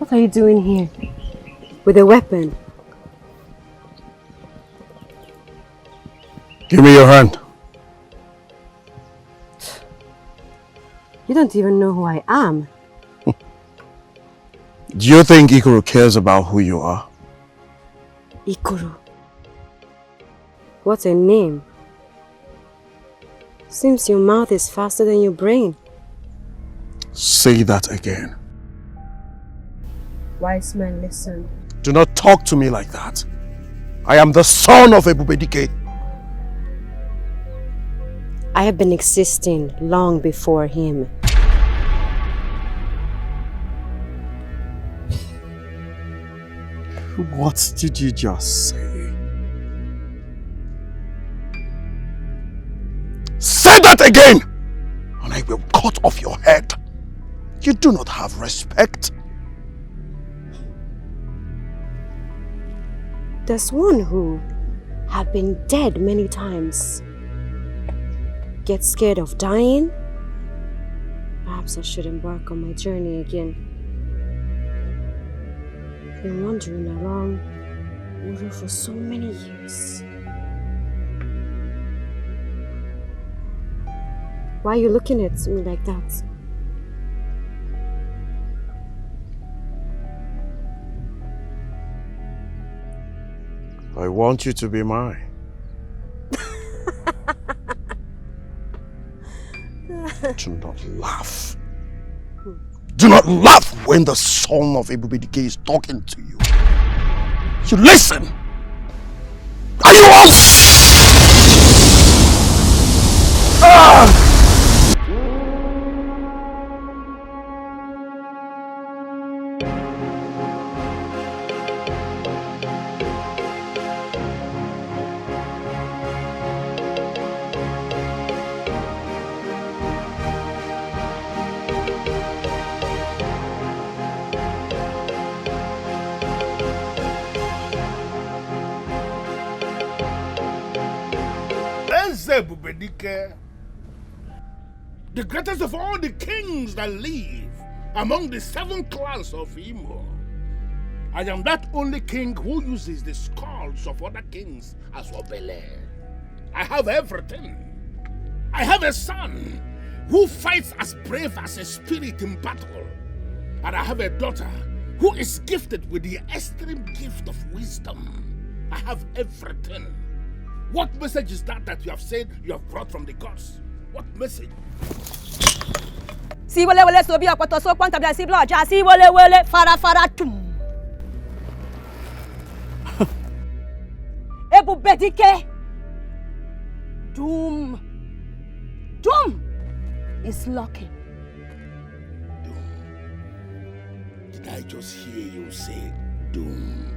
What are you doing here? With a weapon? Give me your hand. You don't even know who I am. Do you think Ikoro cares about who you are? Ikoro? What a name. Seems your mouth is faster than your brain. Say that again. Wise man, listen. Do not talk to me like that. I am the son of Ebubedike. I have been existing long before him. What did you just say? Say that again! And I will cut off your head. You do not have respect. There's one who have been dead many times. Get scared of dying? Perhaps I should embark on my journey again. Been wandering around Uru for so many years. Why are you looking at me like that? I want you to be mine. Do not laugh. Do not laugh when the son of Ebubedike is talking to you. You listen. Are you all? Ebubedike, the greatest of all the kings that live among the 7 clans of Imo. I am that only king who uses the skulls of other kings as obele. I have everything. I have a son who fights as brave as a spirit in battle. And I have a daughter who is gifted with the extreme gift of wisdom. I have everything. What message is that you have said you have brought from the gods? What message? Si wole wole so bi apoto so kwanta bia si blood ja si wole wole fara tum. Ebubedike. Doom is lucky. Doom. Did I just hear you say doom?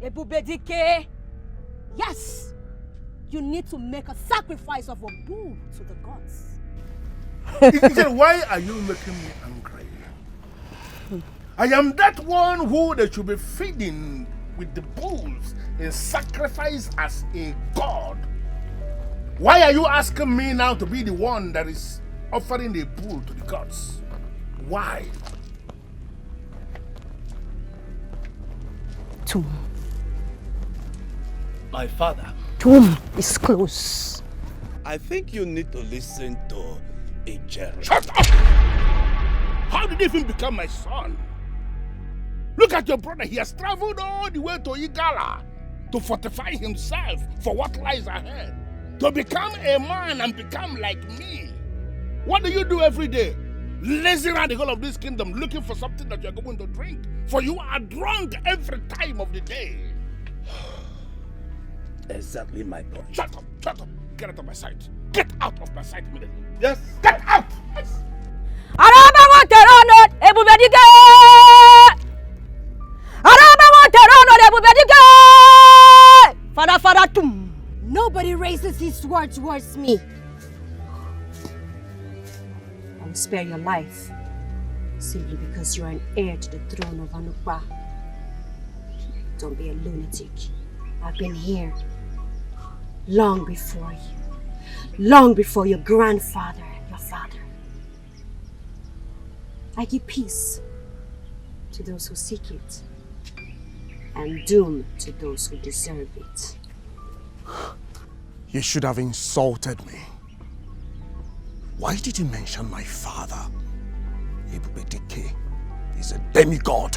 Ebubedike, yes, you need to make a sacrifice of a bull to the gods. Why are you making me angry? I am that one who they should be feeding with the bulls in sacrifice as a god. Why are you asking me now to be the one that is offering a bull to the gods? Why? Tomb. My father. Tomb is close. I think you need to listen to Ugezu. Shut up! How did he even become my son? Look at your brother. He has traveled all the way to Igala to fortify himself for what lies ahead. To become a man and become like me. What do you do every day? Lazy around the whole of this kingdom looking for something that you are going to drink. For you are drunk every time of the day. Exactly my point. Shut up, shut up. Get out of my sight. Get out of my sight immediately. Yes. Get out! Yes. Nobody raises his sword towards me. I will spare your life simply because you are an heir to the throne of Anukba. Don't be a lunatic. I've been here long before you. Long before your grandfather and your father. I give peace to those who seek it, and doom to those who deserve it. You should have insulted me. Why did you mention my father? Ebubedike is a demigod.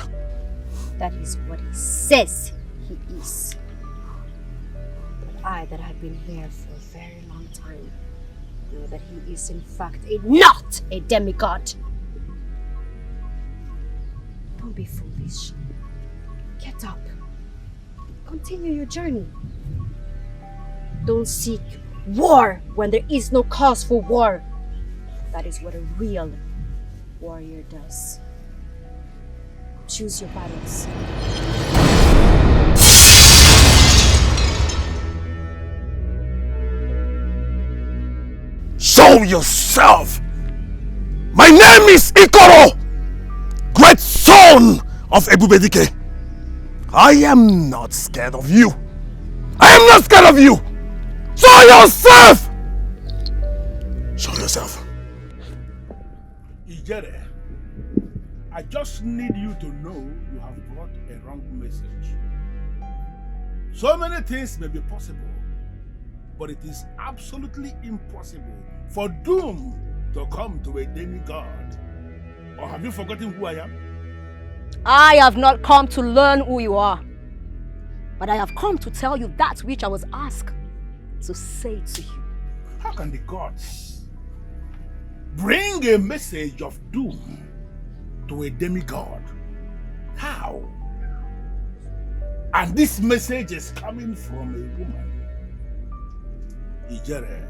That is what he says he is. But I, that have been here for a very long time, know that he is in fact not a demigod. Don't be foolish. Get up. Continue your journey. Don't seek war when there is no cause for war. That is what a real warrior does. Choose your battles. Show yourself! My name is Ikoro, great son of Ebubedike. I am not scared of you. I am not scared of you. Show yourself! Show yourself. Ijere, I just need you to know you have brought a wrong message. So many things may be possible, but it is absolutely impossible for doom to come to a demigod. Or have you forgotten who I am? I have not come to learn who you are, but I have come to tell you that which I was asked to say to you. How can the gods bring a message of doom to a demigod? How? And this message is coming from a woman. Ijere,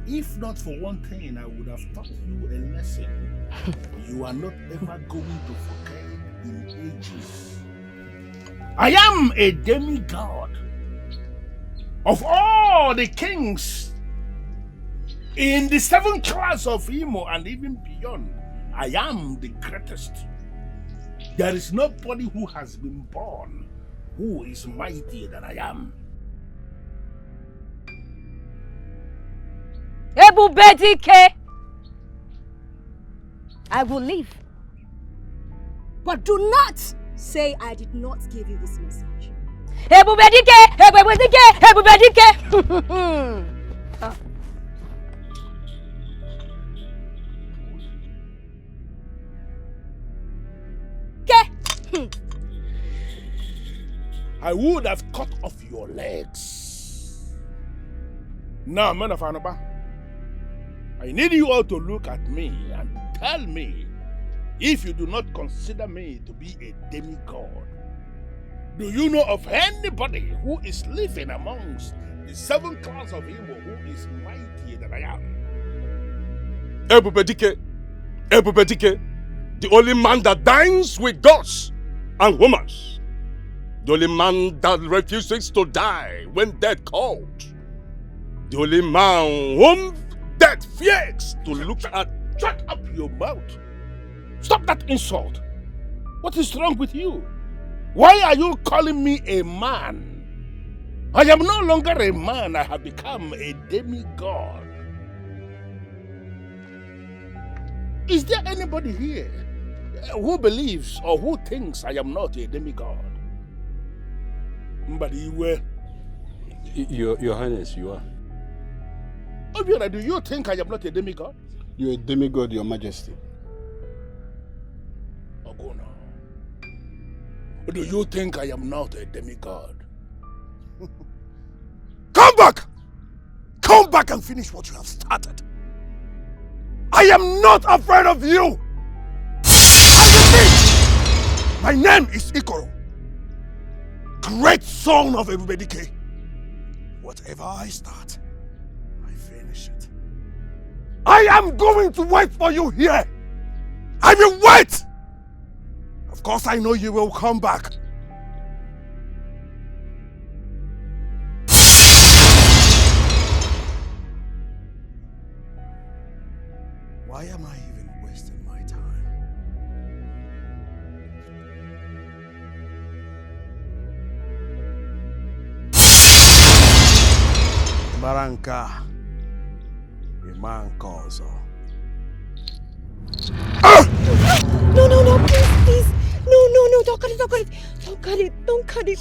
if not for one thing, I would have taught you a lesson you are not ever going to forget in ages. I am a demigod. Of all the kings in the 7th class of Imo and even beyond, I am the greatest. There is nobody who has been born who is mightier than I am. Ebubedike! I will leave. But do not say I did not give you this message. Ebubedike! Ebubedike! Ebubedike! I would have cut off your legs. Now, men of Anaba, I need you all to look at me and tell me if you do not consider me to be a demigod. Do you know of anybody who is living amongst the 7th class of Imo who is mightier than I am? Ebubedike, Ebubedike, the only man that dines with gods and women. The only man that refuses to die when death calls. The only man whom death fears to look at. Shut up your mouth. Stop that insult. What is wrong with you? Why are you calling me a man? I am no longer a man. I have become a demigod. Is there anybody here who believes or who thinks I am not a demigod? But you were. Your Highness, you are. Obiora, do you think I am not a demigod? You're a demigod, Your Majesty. Ogona, do you think I am not a demigod? Come back! Come back and finish what you have started. I am not afraid of you! And repeat, my name is Ikoro, great son of Ebubedike. Whatever I start, I finish it. I am going to wait for you here. I will wait. Of course, I know you will come back. Why am I even wasting my time? Baranka, a man calls her. No, please. No, don't cut it. Don't cut it.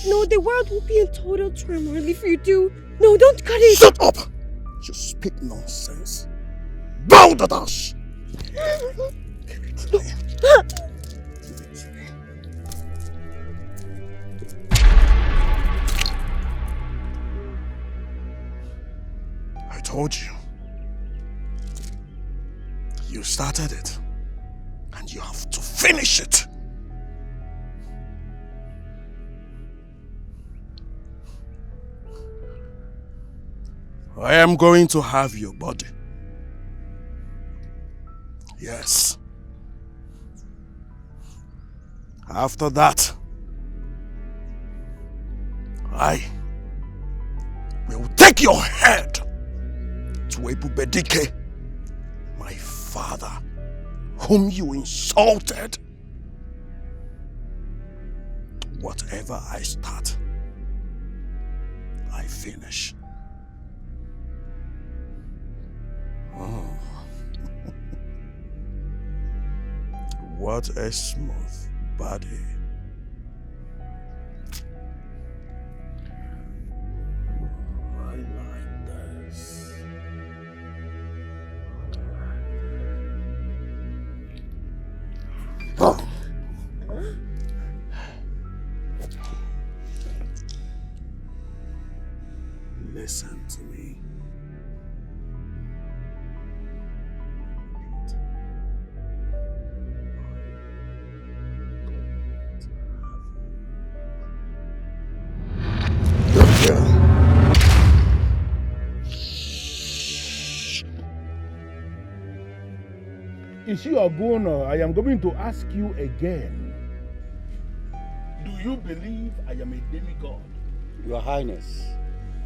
No, the world will be in total turmoil if you do. No, don't cut it. Shut up! You speak nonsense. Bow the dash! I told you. You started it. And you have to finish it. I am going to have your body. Yes. After that, I will take your head to Ebubedike, my father, whom you insulted. Whatever I start, I finish. Oh. What a smooth body. I like this. Oh. Listen to me. Ishi Ogono, I am going to ask you again. Do you believe I am a demigod? Your Highness,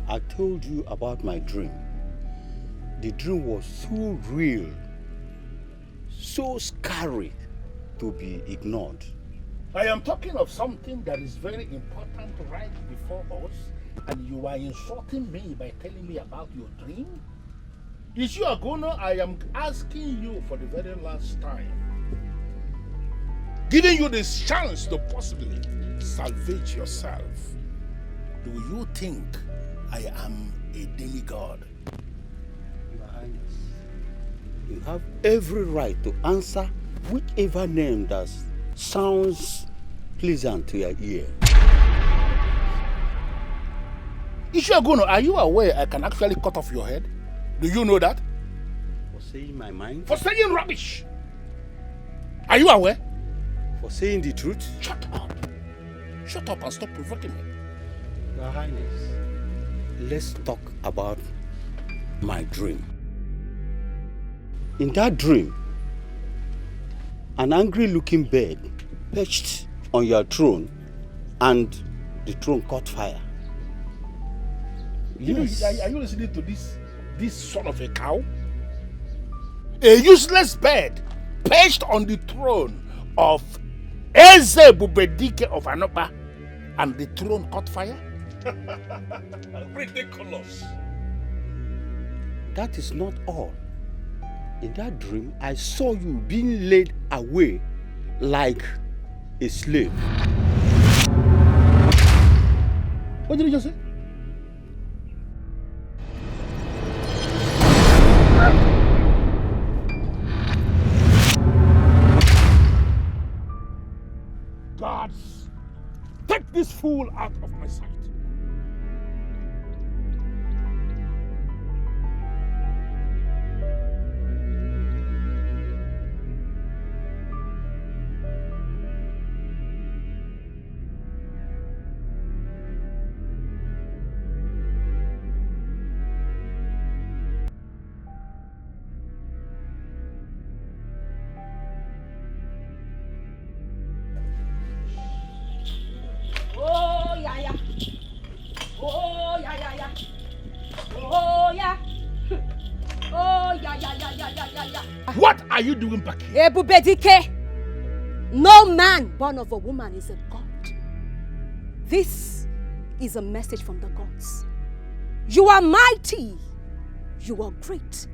I told you about my dream. The dream was so real, so scary to be ignored. I am talking of something that is very important right before us, and you are insulting me by telling me about your dream? Ishi Ogono, I am asking you for the very last time, giving you this chance to possibly salvage yourself. Do you think I am a demigod? Your Highness, you have every right to answer whichever name that sounds pleasant to your ear. Ishi Ogono, are you aware I can actually cut off your head? Do you know that? For saying my mind? For saying rubbish. Are you aware? For saying the truth? Shut up. Shut up and stop provoking me. Your Highness, let's talk about my dream. In that dream, an angry-looking bird perched on your throne and the throne caught fire. Yes. Are you listening to this son of a cow? A useless bird perched on the throne of Ebubedike of Anopa, and the throne caught fire? Ridiculous. That is not all. In that dream, I saw you being led away like a slave. What did you just say? Gods, take this fool out of my sight. What are you doing back here? Ebubedike, no man born of a woman is a god. This is a message from the gods. You are mighty. You are great.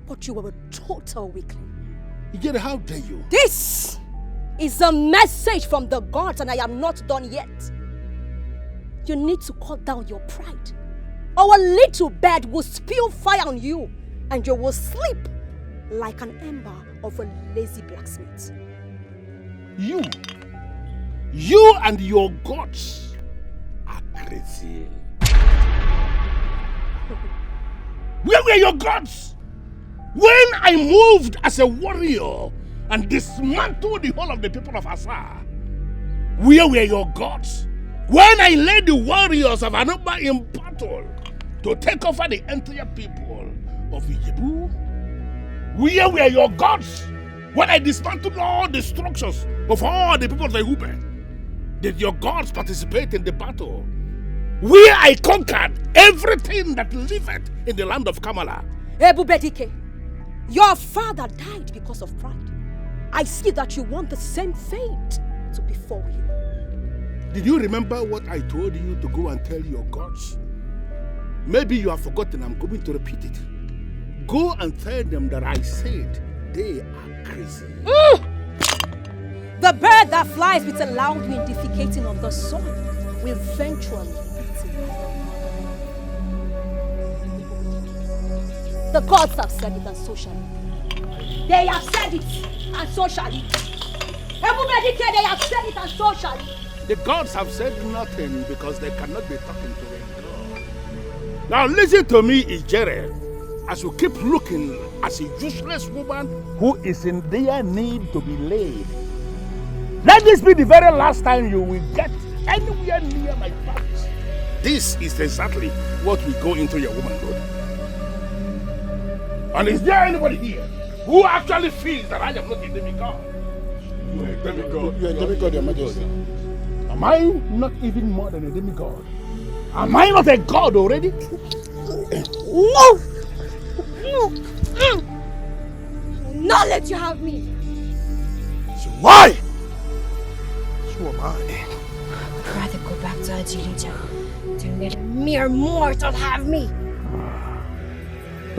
But you are a total weakling. Ijere, how dare you? This is a message from the gods, and I am not done yet. You need to cut down your pride. Our little bed will spew fire on you, and you will sleep like an ember of a lazy blacksmith. You and your gods are crazy. Where were your gods when I moved as a warrior and dismantled the whole of the people of Asa? Where were your gods when I led the warriors of Anoba in battle to take over the entire people of Ugezu? Where were your gods when I dismantled all the structures of all the people of Ebube? Did your gods participate in the battle? Where I conquered everything that liveth in the land of Kamala. Ebubedike, your father died because of pride. I see that you want the same fate to befall you. Did you remember what I told you to go and tell your gods? Maybe you have forgotten. I'm going to repeat it. Go and tell them that I said they are crazy. The bird that flies with a loud wind defecating on the soil will eventually eat you. The gods have said it, and so shall it. They have said it, and so shall it. Ebubedike, they have said it, and so shall it. The gods have said nothing because they cannot be talking to them. Now listen to me, Ijere, as you keep looking as a useless woman who is in dire need to be laid. Let this be the very last time you will get anywhere near my palace. This is exactly what will go into your womanhood. And is there anybody here who actually feels that I am not a demigod? You are a demigod. You are a demigod, Your Majesty. Am I not even more than a demigod? Am I not a god already? No! No! Not let you have me! So why? So am I. I'd rather go back to Ajilija than let a mere mortal have me. I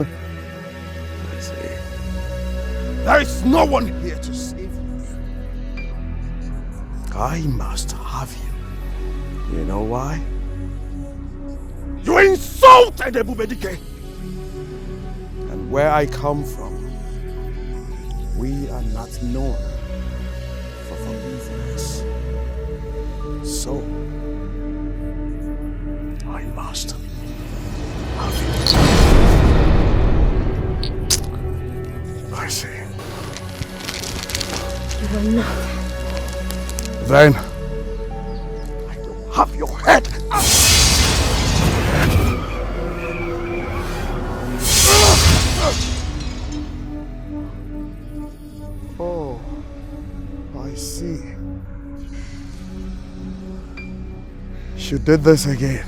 say, there is no one here to save you. I must have you. You know why? You insulted Ebubedike! And where I come from, we are not known for forgiveness. So, I must have you. I see. You will not. Then, I will have your head. Oh, I see. She did this again.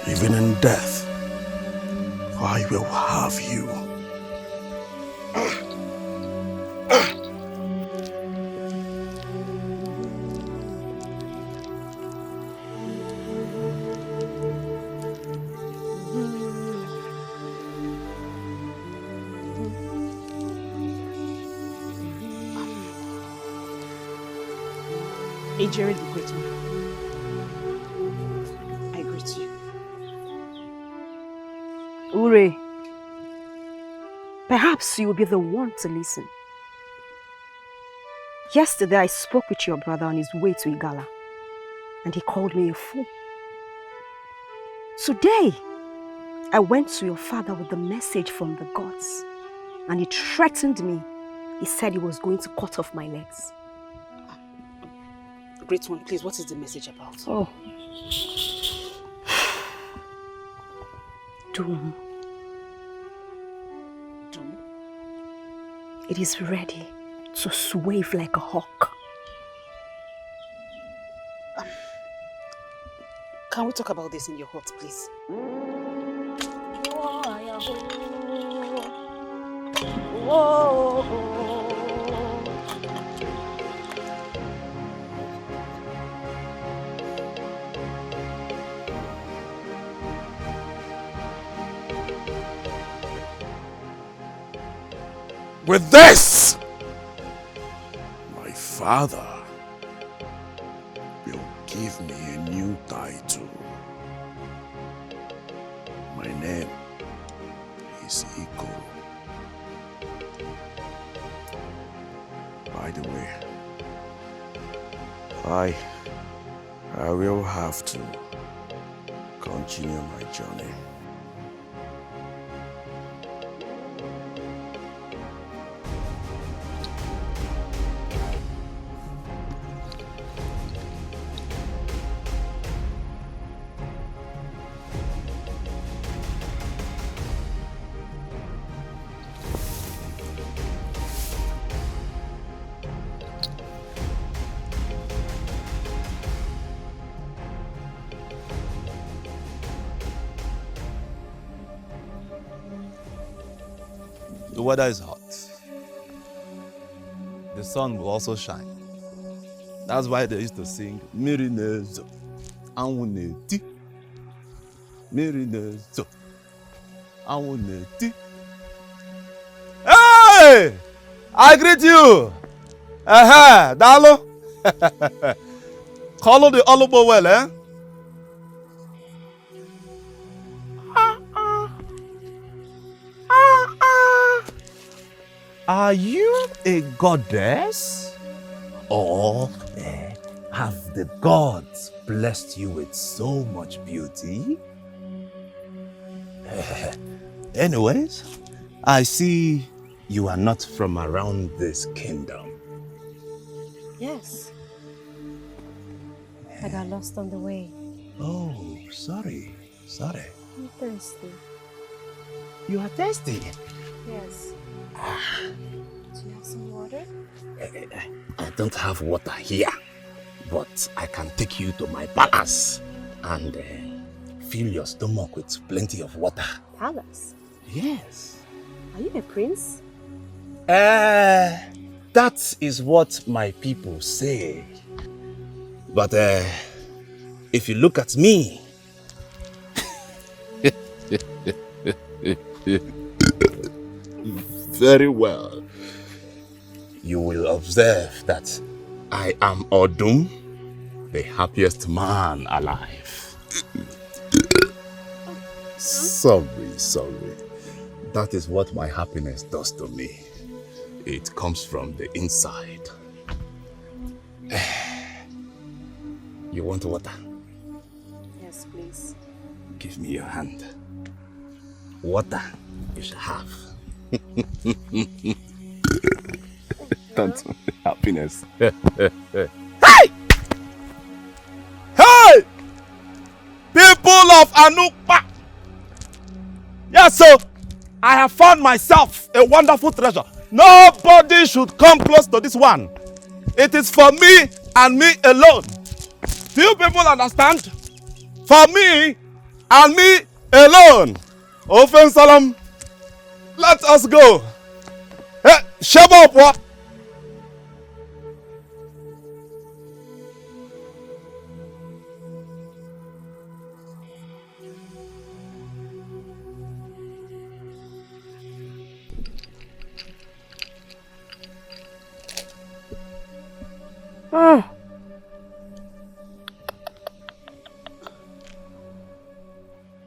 Even in death, I will have you. Ijere the great man, I greet you. Ure, perhaps you will be the one to listen. Yesterday I spoke with your brother on his way to Igala, and he called me a fool. Today, I went to your father with the message from the gods, and he threatened me. He said he was going to cut off my legs. Great one, please, what is the message about? Oh. Doom. Doom? It is ready to swave like a hawk. Can we talk about this in your hut, please? With this, my father will give me a new title. My name is Iko. By the way, I will have to continue my journey. The weather is hot. The sun will also shine. That's why they used to sing Mirinezo, Anwuneti, Mirinezo, Anwuneti. Hey! I greet you! Dalo! Call the Olubo well, eh? Are you a goddess? Or have the gods blessed you with so much beauty? Anyways, I see you are not from around this kingdom. Yes. I got lost on the way. Oh, sorry. I'm thirsty. You are thirsty? Yes. Do you have some water? I don't have water here, but I can take you to my palace and fill your stomach with plenty of water. Palace? Yes. Are you a prince? That is what my people say. But if you look at me, very well, you will observe that I am Odum, the happiest man alive. Sorry. That is what my happiness does to me. It comes from the inside. You want water? Yes, please. Give me your hand. Water you shall have. Don't happiness. Hey! People of Anukpa! Yes, so I have found myself a wonderful treasure. Nobody should come close to this one. It is for me and me alone. Do you people understand? For me and me alone. Ofen Salam. Let us go. Hey, Sheba up what?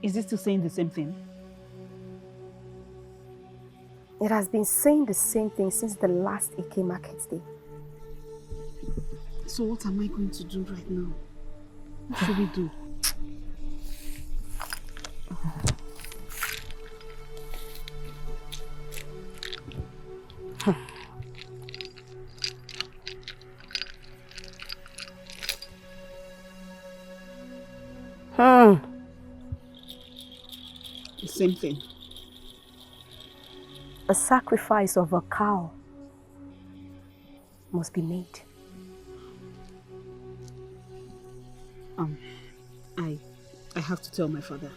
Is it still saying the same thing? It has been saying the same thing since the last Eke market day. So what am I going to do right now? What should we do? The same thing. A sacrifice of a cow must be made. I have to tell my father.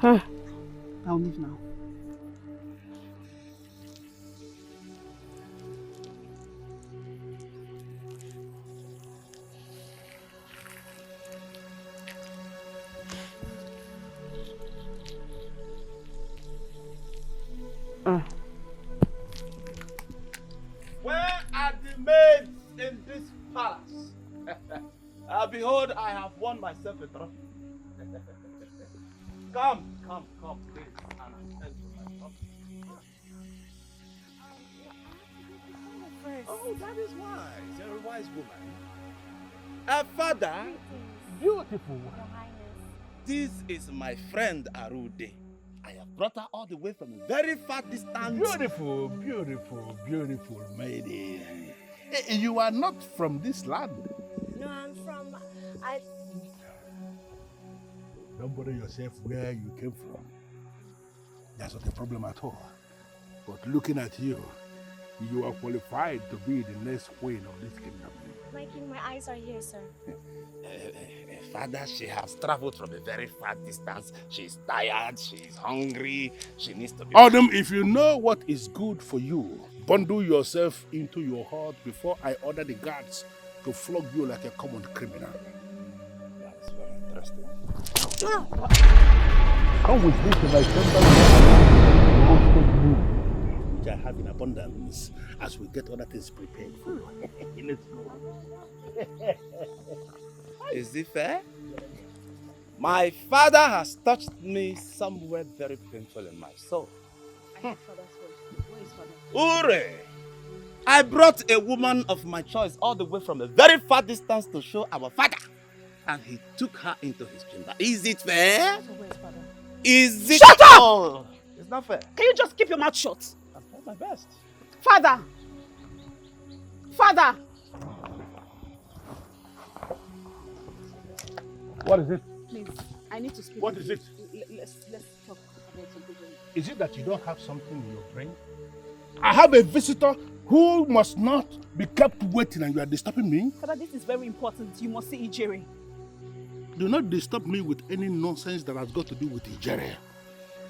I'll leave now. Where are the maids in this palace? Behold, I have won myself a trophy. Come, please, and I'll tell you my trophy. Oh, that is wise. You're a wise woman. Father, beautiful one. This is my friend Arude. I have brought her all the way from a very far distance. Beautiful lady. You are not from this land. No, I'm from... Don't bother yourself where you came from. That's not a problem at all. But looking at you, you are qualified to be the next queen of this kingdom. My king, my eyes are here, sir. Father, she has traveled from a very far distance. She's tired, she's hungry, she needs to be... Adam, if you know what is good for you, bundle yourself into your heart before I order the guards to flog you like a common criminal. That's very interesting. Come with me to my temple, which I have in abundance, as we get other things prepared for you. Let's go. Is it fair? My father has touched me somewhere very painful in my soul. I have father's voice. Where is father? Ure! I brought a woman of my choice all the way from a very far distance to show our father. And he took her into his chamber. Is it fair? So where is father? Is it... Shut up! Oh, it's not fair. Can you just keep your mouth shut? I've tried my best. Father! Father! What is it? Please, I need to speak. What with is you. it? Let's talk about something. Is it that you don't have something in your brain? I have a visitor who must not be kept waiting and you are disturbing me. Father, this is very important. You must see Ijere. Do not disturb me with any nonsense that has got to do with Ijere.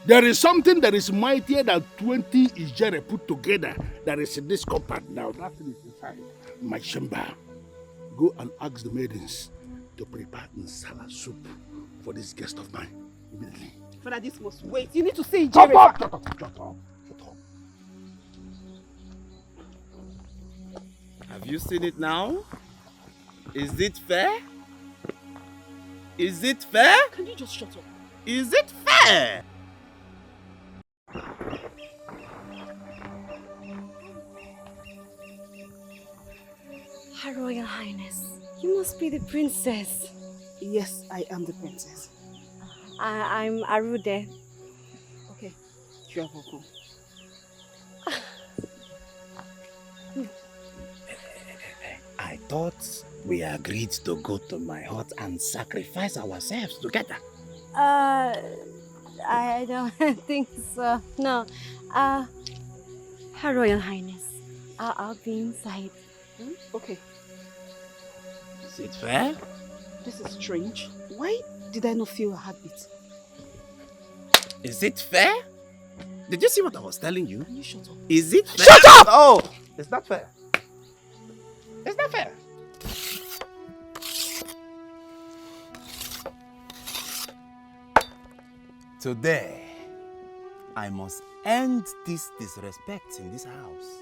There is something that is mightier than 20 Ijere put together that is in this compound. Now that thing is inside my chamber. Go and ask the maidens to prepare nsala soup for this guest of mine immediately. Father, this must wait. You need to see Shut Ijere. up! Shut up! Shut up! Have you seen it now? Is it fair? Is it fair? Can you just shut up? Is it fair? Her Royal Highness, you must be the princess. Yes, I am the princess. I'm Arude. Okay, you are welcome. I thought we agreed to go to my hut and sacrifice ourselves together. I don't think so. No. Her Royal Highness, I'll be inside. Okay, Is it fair? this is strange. Why did I not feel a heartbeat? Is it fair? Did you see what I was telling you? Can you shut up? Is it fair? Shut up! Oh, it's not fair. It's not fair. Today, I must end this disrespect in this house.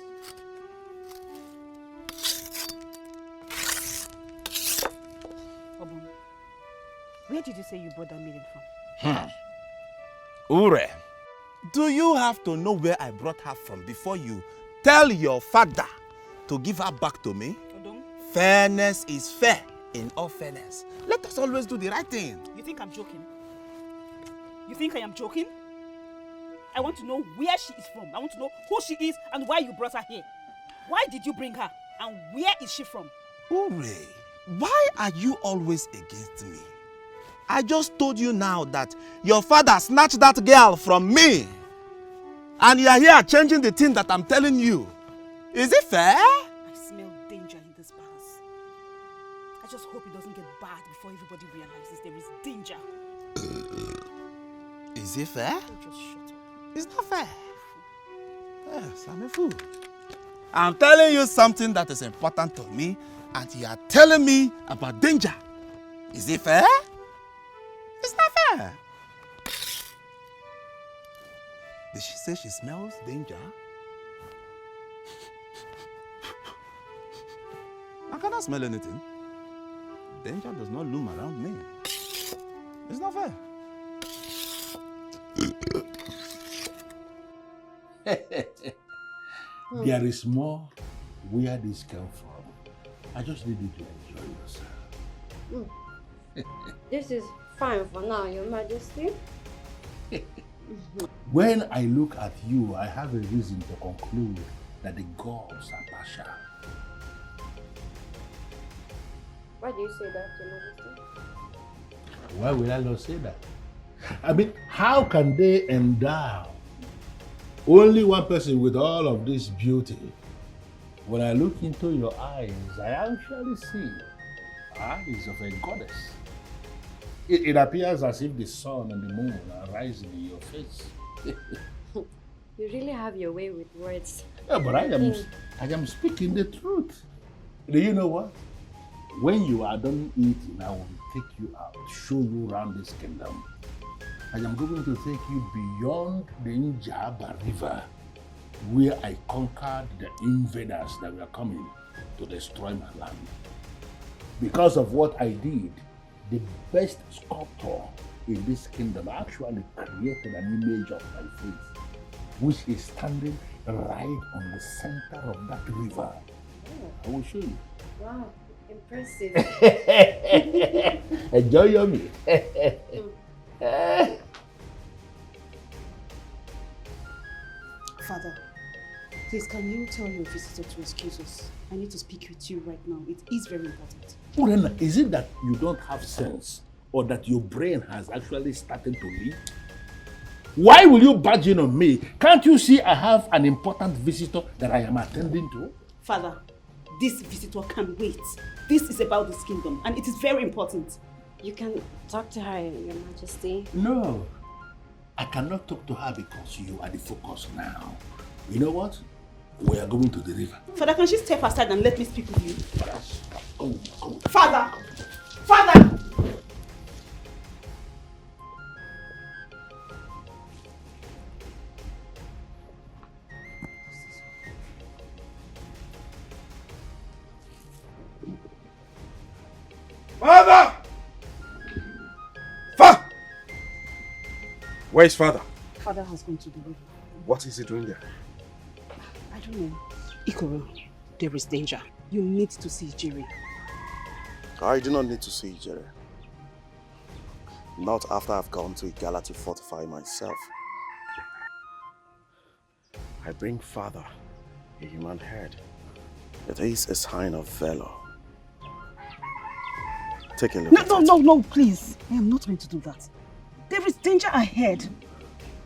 Obon, where did you say you brought that maiden from? Ure, do you have to know where I brought her from before you tell your father to give her back to me. Odong, Fairness is fair in all fairness. Let us always do the right thing. you think I'm joking? You think I am joking? I want to know where she is from. I want to know who she is and why you brought her here. Why did you bring her? And where is she from? Ure, why are you always against me? I just told you now that your father snatched that girl from me. And you are here changing the thing that I'm telling you. Is it fair? I smell danger in this palace. I just hope it doesn't get bad before everybody realizes there is danger. Is it fair? Don't just shut up. It's not fair. Yes, I'm a fool. I'm telling you something that is important to me, and you are telling me about danger. Is it fair? It's not fair. Did she say she smells danger? I cannot smell anything. Danger does not loom around me. It's not fair. There is more where this came from. I just need you to enjoy yourself. This is fine for now, Your Majesty. When I look at you, I have a reason to conclude that the gods are partial. Why do you say that, Your Majesty? Why will I not say that? I mean, how can they endow only one person with all of this beauty? When I look into your eyes, I actually see eyes of a goddess. It appears as if the sun and the moon are rising in your face. You really have your way with words. Yeah, but I am speaking the truth. Do you know what? When you are done eating, I will take you out, show you around this kingdom. I am going to take you beyond the Njaba River, where I conquered the invaders that were coming to destroy my land. Because of what I did, the best sculptor in this kingdom actually created an image of my face, which is standing right on the center of that river. I will show you. Wow, impressive. Enjoy your meal. Father, please can you tell your visitor to excuse us? I need to speak with you right now. It is very important. Urena, is it that you don't have sense or that your brain has actually started to leak? Why will you barge in on me? Can't you see I have an important visitor that I am attending to? Father, this visitor can wait. This is about this kingdom and it is very important. You can talk to her, Your Majesty. No, I cannot talk to her because you are the focus now. You know what? We are going to the river. Father, can she step aside and let me speak with you? Oh. Father! Father! Father! Father! Where is father? Father has gone to the river. What is he doing there? I don't know. Ikoro, there is danger. You need to see Jerry. I do not need to see Jerry. Not after I've gone to Igala to fortify myself. I bring father a human head. It is a sign of valor. Take a look at it. No, please. I am not going to do that. There is danger ahead.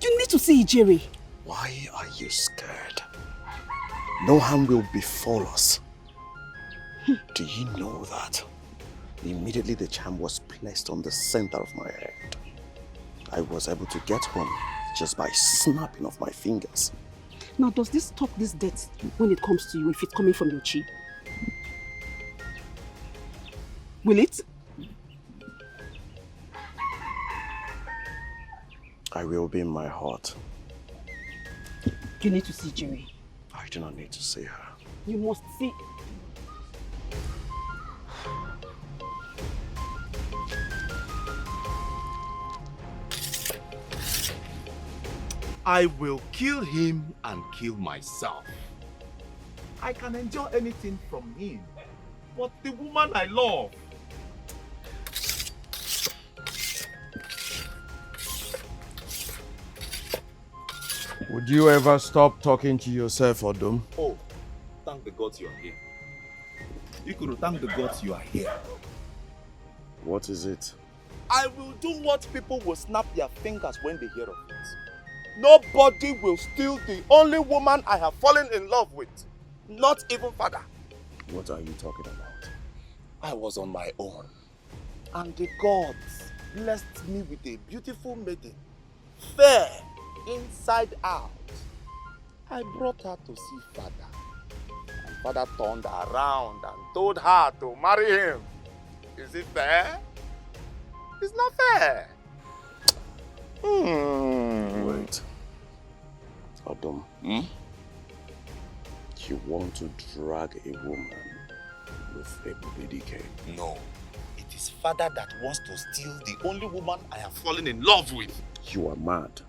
You need to see Jerry. Why are you scared? No harm will befall us. Do you know that? Immediately the charm was placed on the center of my head. I was able to get home just by snapping of my fingers. Now, does this stop this death when it comes to you if it's coming from your chi? Will it? I will be in my heart. You need to see Jerry. I do not need to see her. You must see. I will kill him and kill myself. I can endure anything from him. But the woman I love. Would you ever stop talking to yourself, Odum? Oh, thank the gods you are here. You could thank the gods you are here. What is it? I will do what people will snap their fingers when they hear of it. Nobody will steal the only woman I have fallen in love with. Not even father. What are you talking about? I was on my own. And the gods blessed me with a beautiful maiden. Fair, inside out. I brought her to see father. And father turned around and told her to marry him. Is it fair? It's not fair. Wait. Odum. You want to drag a woman with Ebubedike? No. It is father that wants to steal the only woman I have fallen in love with. You are mad.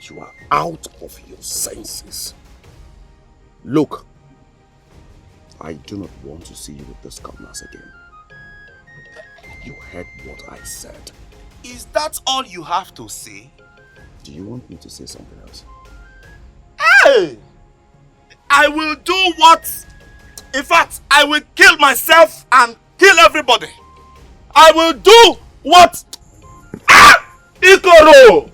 You are out of your senses. Look, I do not want to see you with this cutlass again. You heard what I said. Is that all you have to say? Do you want me to say something else? Hey! I will do what? In fact, I will kill myself and kill everybody. I will do what? Ikoro!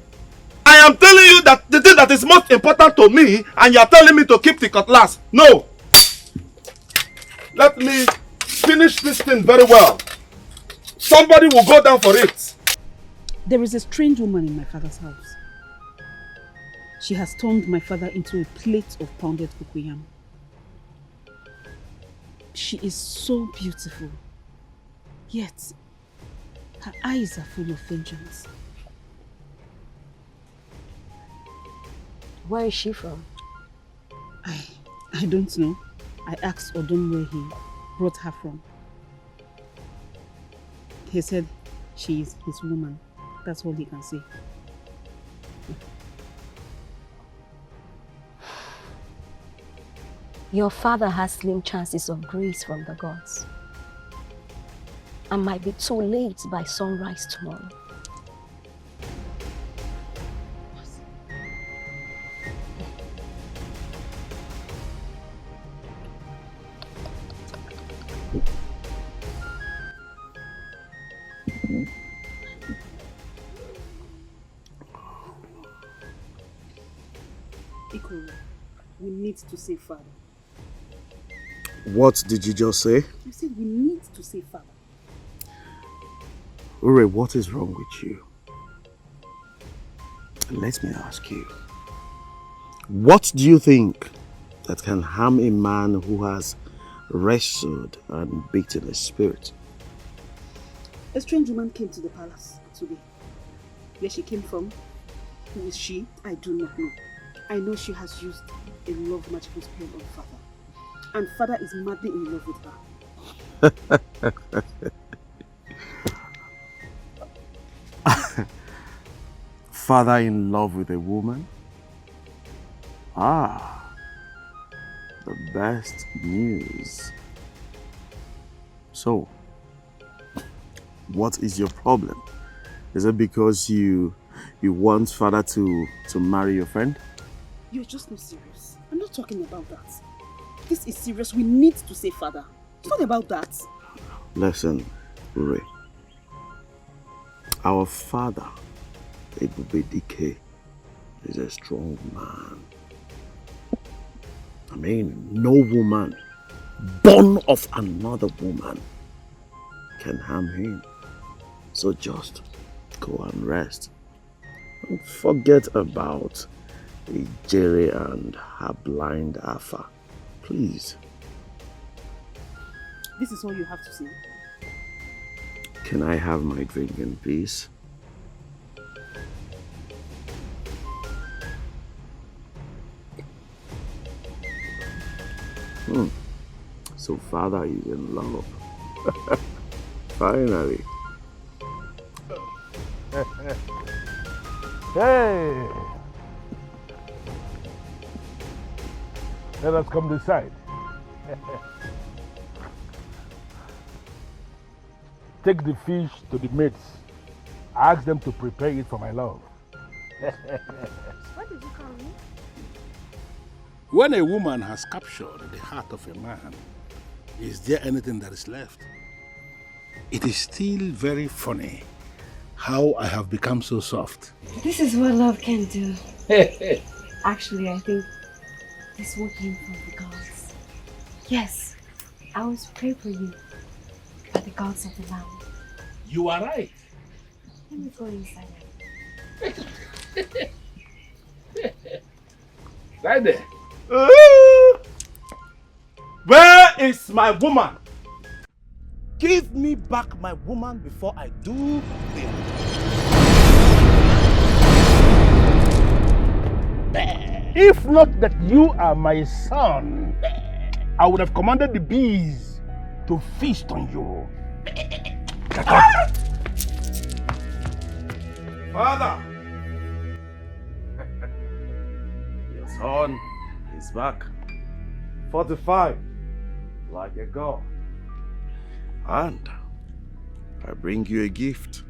I am telling you that the thing that is most important to me, and you are telling me to keep the cutlass. No! Let me finish this thing very well. Somebody will go down for it. There is a strange woman in my father's house. She has turned my father into a plate of pounded cocoyam. She is so beautiful, yet her eyes are full of vengeance. Where is she from? I don't know. I asked Odum where he brought her from. He said she is his woman. That's all he can say. Your father has slim chances of grace from the gods. And might be too late by sunrise tomorrow. Ikoro, we need to save father. What did you just say? I said we need to save father. Ure, what is wrong with you? Let me ask you. What do you think that can harm a man who has wrestled and beaten his spirit? A strange woman came to the palace today. Where she came from, who is she, I do not know. I know she has used a love magical spell on father. And father is madly in love with her. Father in love with a woman? Ah, the best news. So, what is your problem? Is it because you want father to marry your friend? You're just not serious. I'm not talking about that. This is serious. We need to save father. It's not about that. Listen, Ure. Our father, Ebubedike, is a strong man. I mean, no woman born of another woman can harm him. So just go and rest. Don't forget about Jerry and her blind Alpha. Please. This is all you have to say. Can I have my drink in peace? So father is in love. Finally. Hey! Let us come this side. Take the fish to the mates. Ask them to prepare it for my love. What did you call me? When a woman has captured the heart of a man, is there anything that is left? It is still very funny how I have become so soft. This is what love can do. Actually, I think this one came from the gods. Yes, I was prayed for you by the gods of the land. You are right. Let me go inside. Right there. Where is my woman? Give me back my woman before I do this. If not that you are my son, I would have commanded the bees to feast on you. Father! Your son is back. 45, like a god. And I bring you a gift.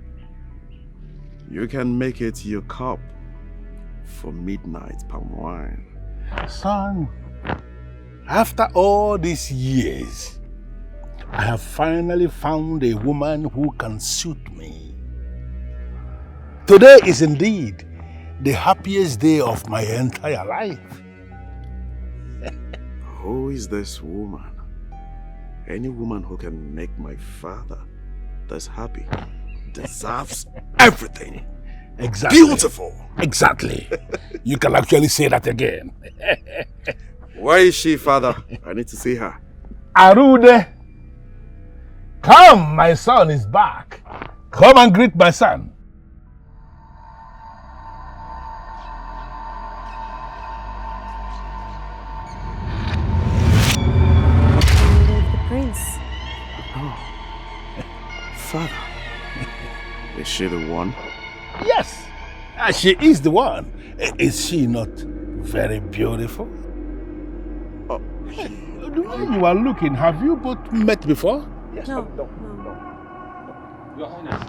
You can make it your cup for midnight palm wine. Son, after all these years, I have finally found a woman who can suit me. Today is indeed the happiest day of my entire life. Who is this woman? Any woman who can make my father this happy deserves everything. Exactly. Beautiful. Exactly. You can actually say that again. Where is she, father? I need to see her. Arude, come, my son is back. Come and greet my son. Prince. Father, is she the one? Yes, she is the one. Is she not very beautiful? Oh, the way you are looking, have you both met before? Yes. No. Your Highness.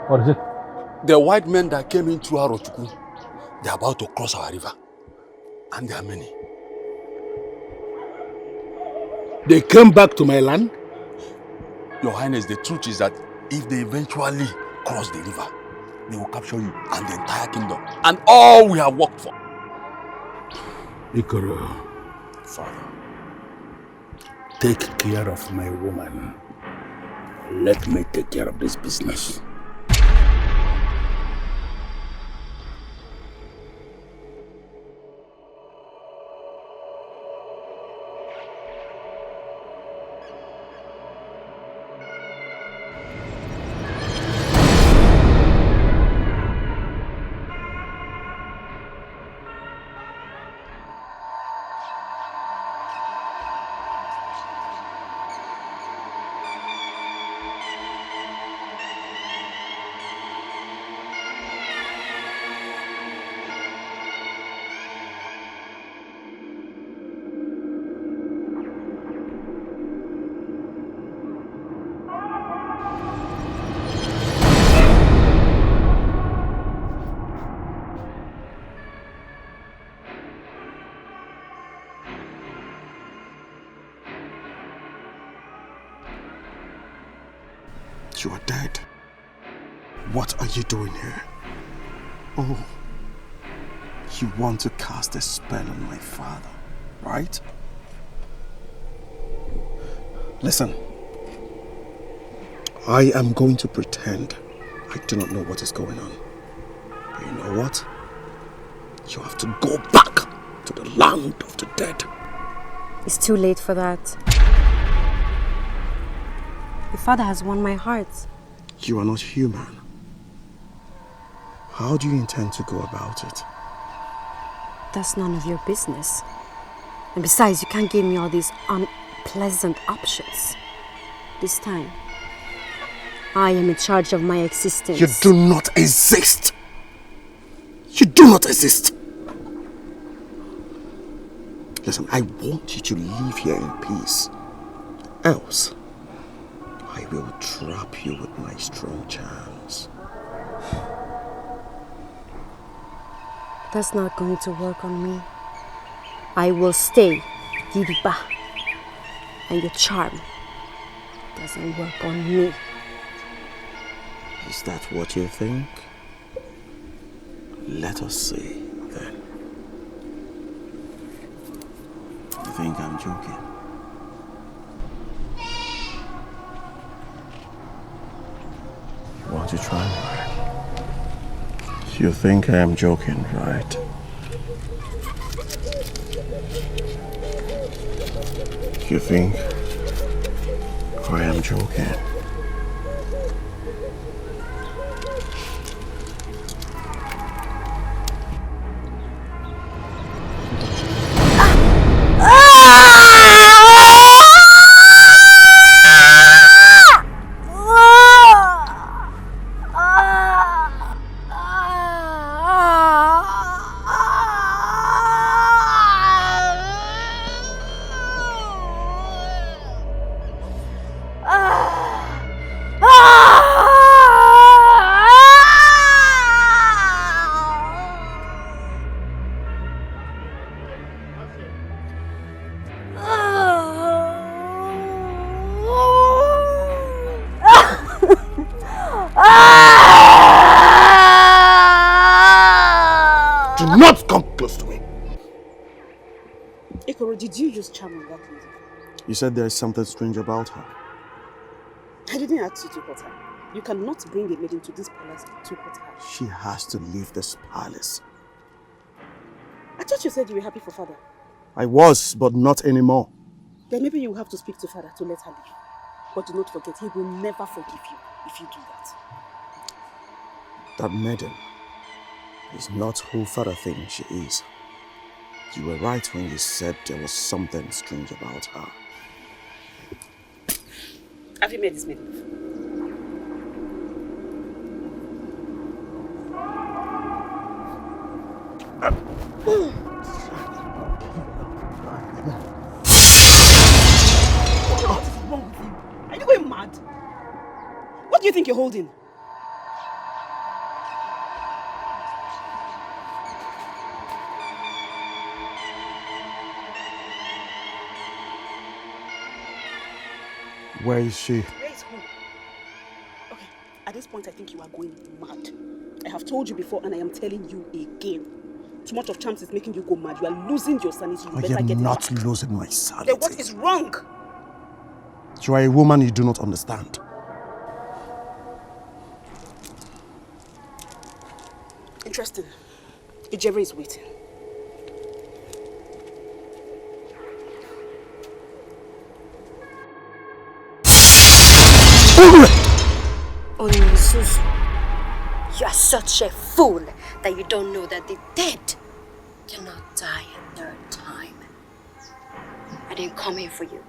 What is it? The white men that came in through Arochukwu, they are about to cross our river. And there are many. They came back to my land? Your Highness, the truth is that if they eventually cross the river, they will capture you and the entire kingdom. And all we have worked for. Ikoro, Father, take care of my woman. Let me take care of this business. You are dead. What are you doing here? Oh, you want to cast a spell on my father, right? Listen, I am going to pretend I do not know what is going on. But you know what? You have to go back to the land of the dead. It's too late for that. Your father has won my heart. You are not human. How do you intend to go about it? That's none of your business. And besides, you can't give me all these unpleasant options. This time, I am in charge of my existence. You do not exist. You do not exist. Listen, I want you to live here in peace. Else, I will trap you with my strong charms. That's not going to work on me. I will stay, Gidiba. And your charm doesn't work on me. Is that what you think? Let us see, then. You think I'm joking? You want to try, right? You think I am joking, right? You think I am joking? Do not come close to me. Ikoro, did you use charm on that lady? You said there is something strange about her. I didn't ask you to hurt her. You cannot bring a lady into this palace to hurt her. She has to leave this palace. I thought you said you were happy for father. I was, but not anymore. Then maybe you will have to speak to father to let her leave. But do not forget, he will never forgive you if you do that. That maiden is not who father thinks she is. You were right when you said there was something strange about her. Have you made this move? What is wrong with you? Are you going mad? What do you think you're holding? Where is she? Where is who? Okay, at this point I think you are going mad. I have told you before and I am telling you again. Too much of charms is making you go mad. You are losing your sanity. You better I am get not it back. losing my sanity. Then what is wrong? You are a woman you do not understand. Interesting. Ijere is waiting. Ugezu, you are such a fool that you don't know that the dead cannot die in their time. I didn't come here for you.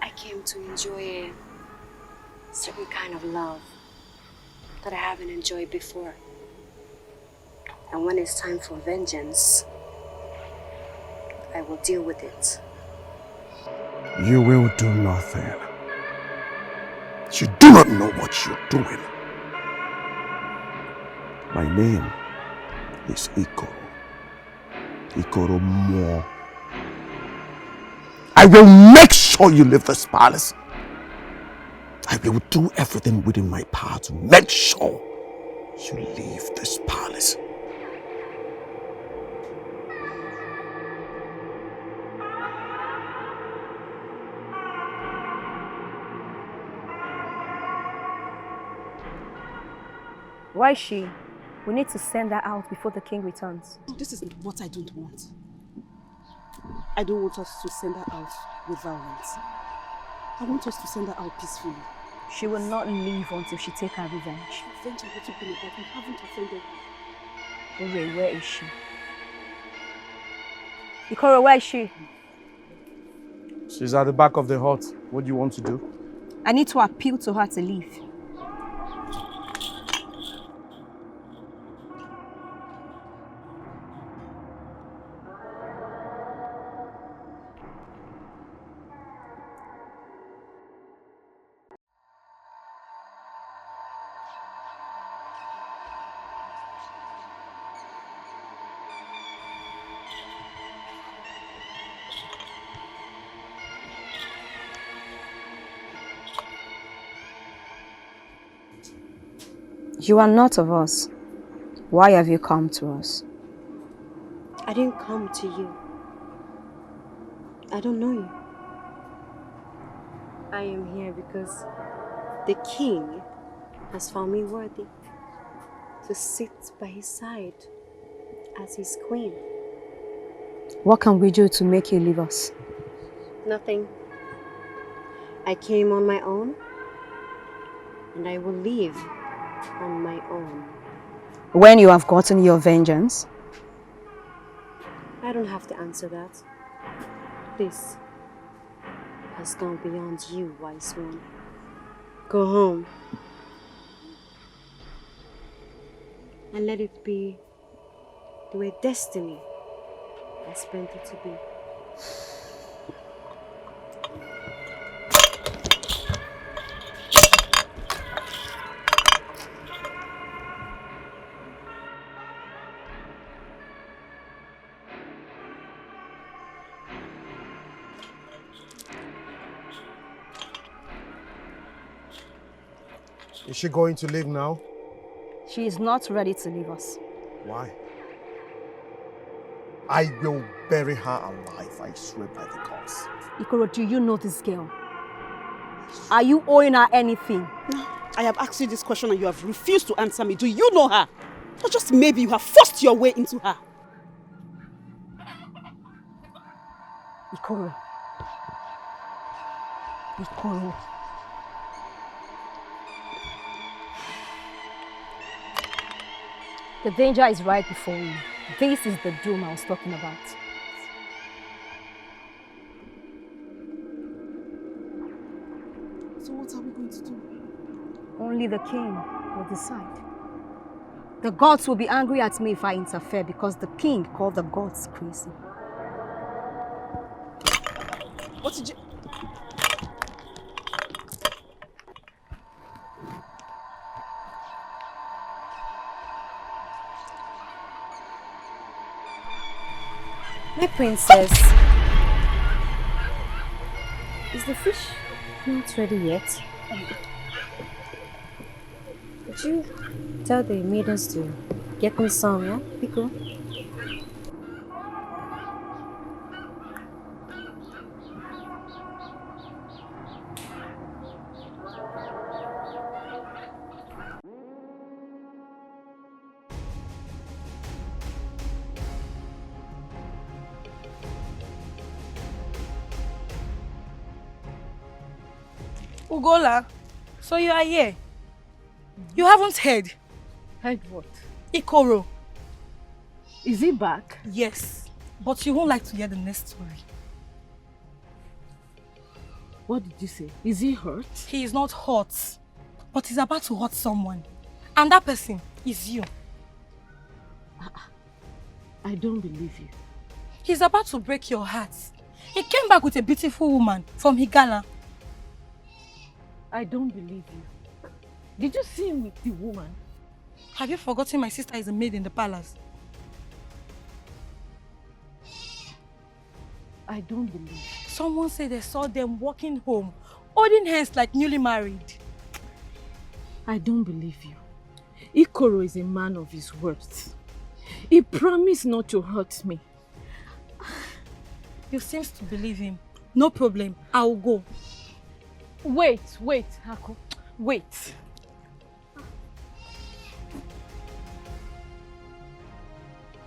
I came to enjoy a certain kind of love that I haven't enjoyed before. And when it's time for vengeance, I will deal with it. You will do nothing. You do not know what you're doing. My name is Ikoro. Ikoro Mo. I will make sure you leave this palace. I will do everything within my power to make sure you leave this palace. Why is she? We need to send her out before the king returns. This is what I don't want. I don't want us to send her out with violence. I want us to send her out peacefully. She will not leave until she takes her revenge. Revenge and what you've been about, we haven't offended her. Ure, where is she? Ikoro, where is she? She's at the back of the hut. What do you want to do? I need to appeal to her to leave. You are not of us. Why have you come to us? I didn't come to you. I don't know you. I am here because the king has found me worthy to sit by his side as his queen. What can we do to make you leave us? Nothing. I came on my own, and I will leave on my own. When you have gotten your vengeance? I don't have to answer that. This has gone beyond you, wise one. Go home. And let it be the way destiny has meant it to be. Is she going to leave now? She is not ready to leave us. Why? I will bury her alive, I swear by the gods. Ikoro, do you know this girl? Are you owing her anything? No, I have asked you this question and you have refused to answer me. Do you know her? Or just maybe you have forced your way into her? Ikoro. Ikoro. The danger is right before you. This is the doom I was talking about. So what are we going to do? Only the king will decide. The gods will be angry at me if I interfere because the king called the gods crazy. What did you... My princess, is the fish not ready yet? Could you tell the maidens to get me some, yeah? Pico? Ugola, so you are here. You haven't heard. Heard what? Ikoro. Is he back? Yes, but you won't like to hear the next story. What did you say? Is he hurt? He is not hurt, but he's about to hurt someone. And that person is you. I don't believe you. He's about to break your heart. He came back with a beautiful woman from Higala. I don't believe you. Did you see him with the woman? Have you forgotten my sister is a maid in the palace? I don't believe. Someone said they saw them walking home, holding hands like newly married. I don't believe you. Ikoro is a man of his words. He promised not to hurt me. You seem to believe him. No problem, I'll go. Wait, Haku. Wait.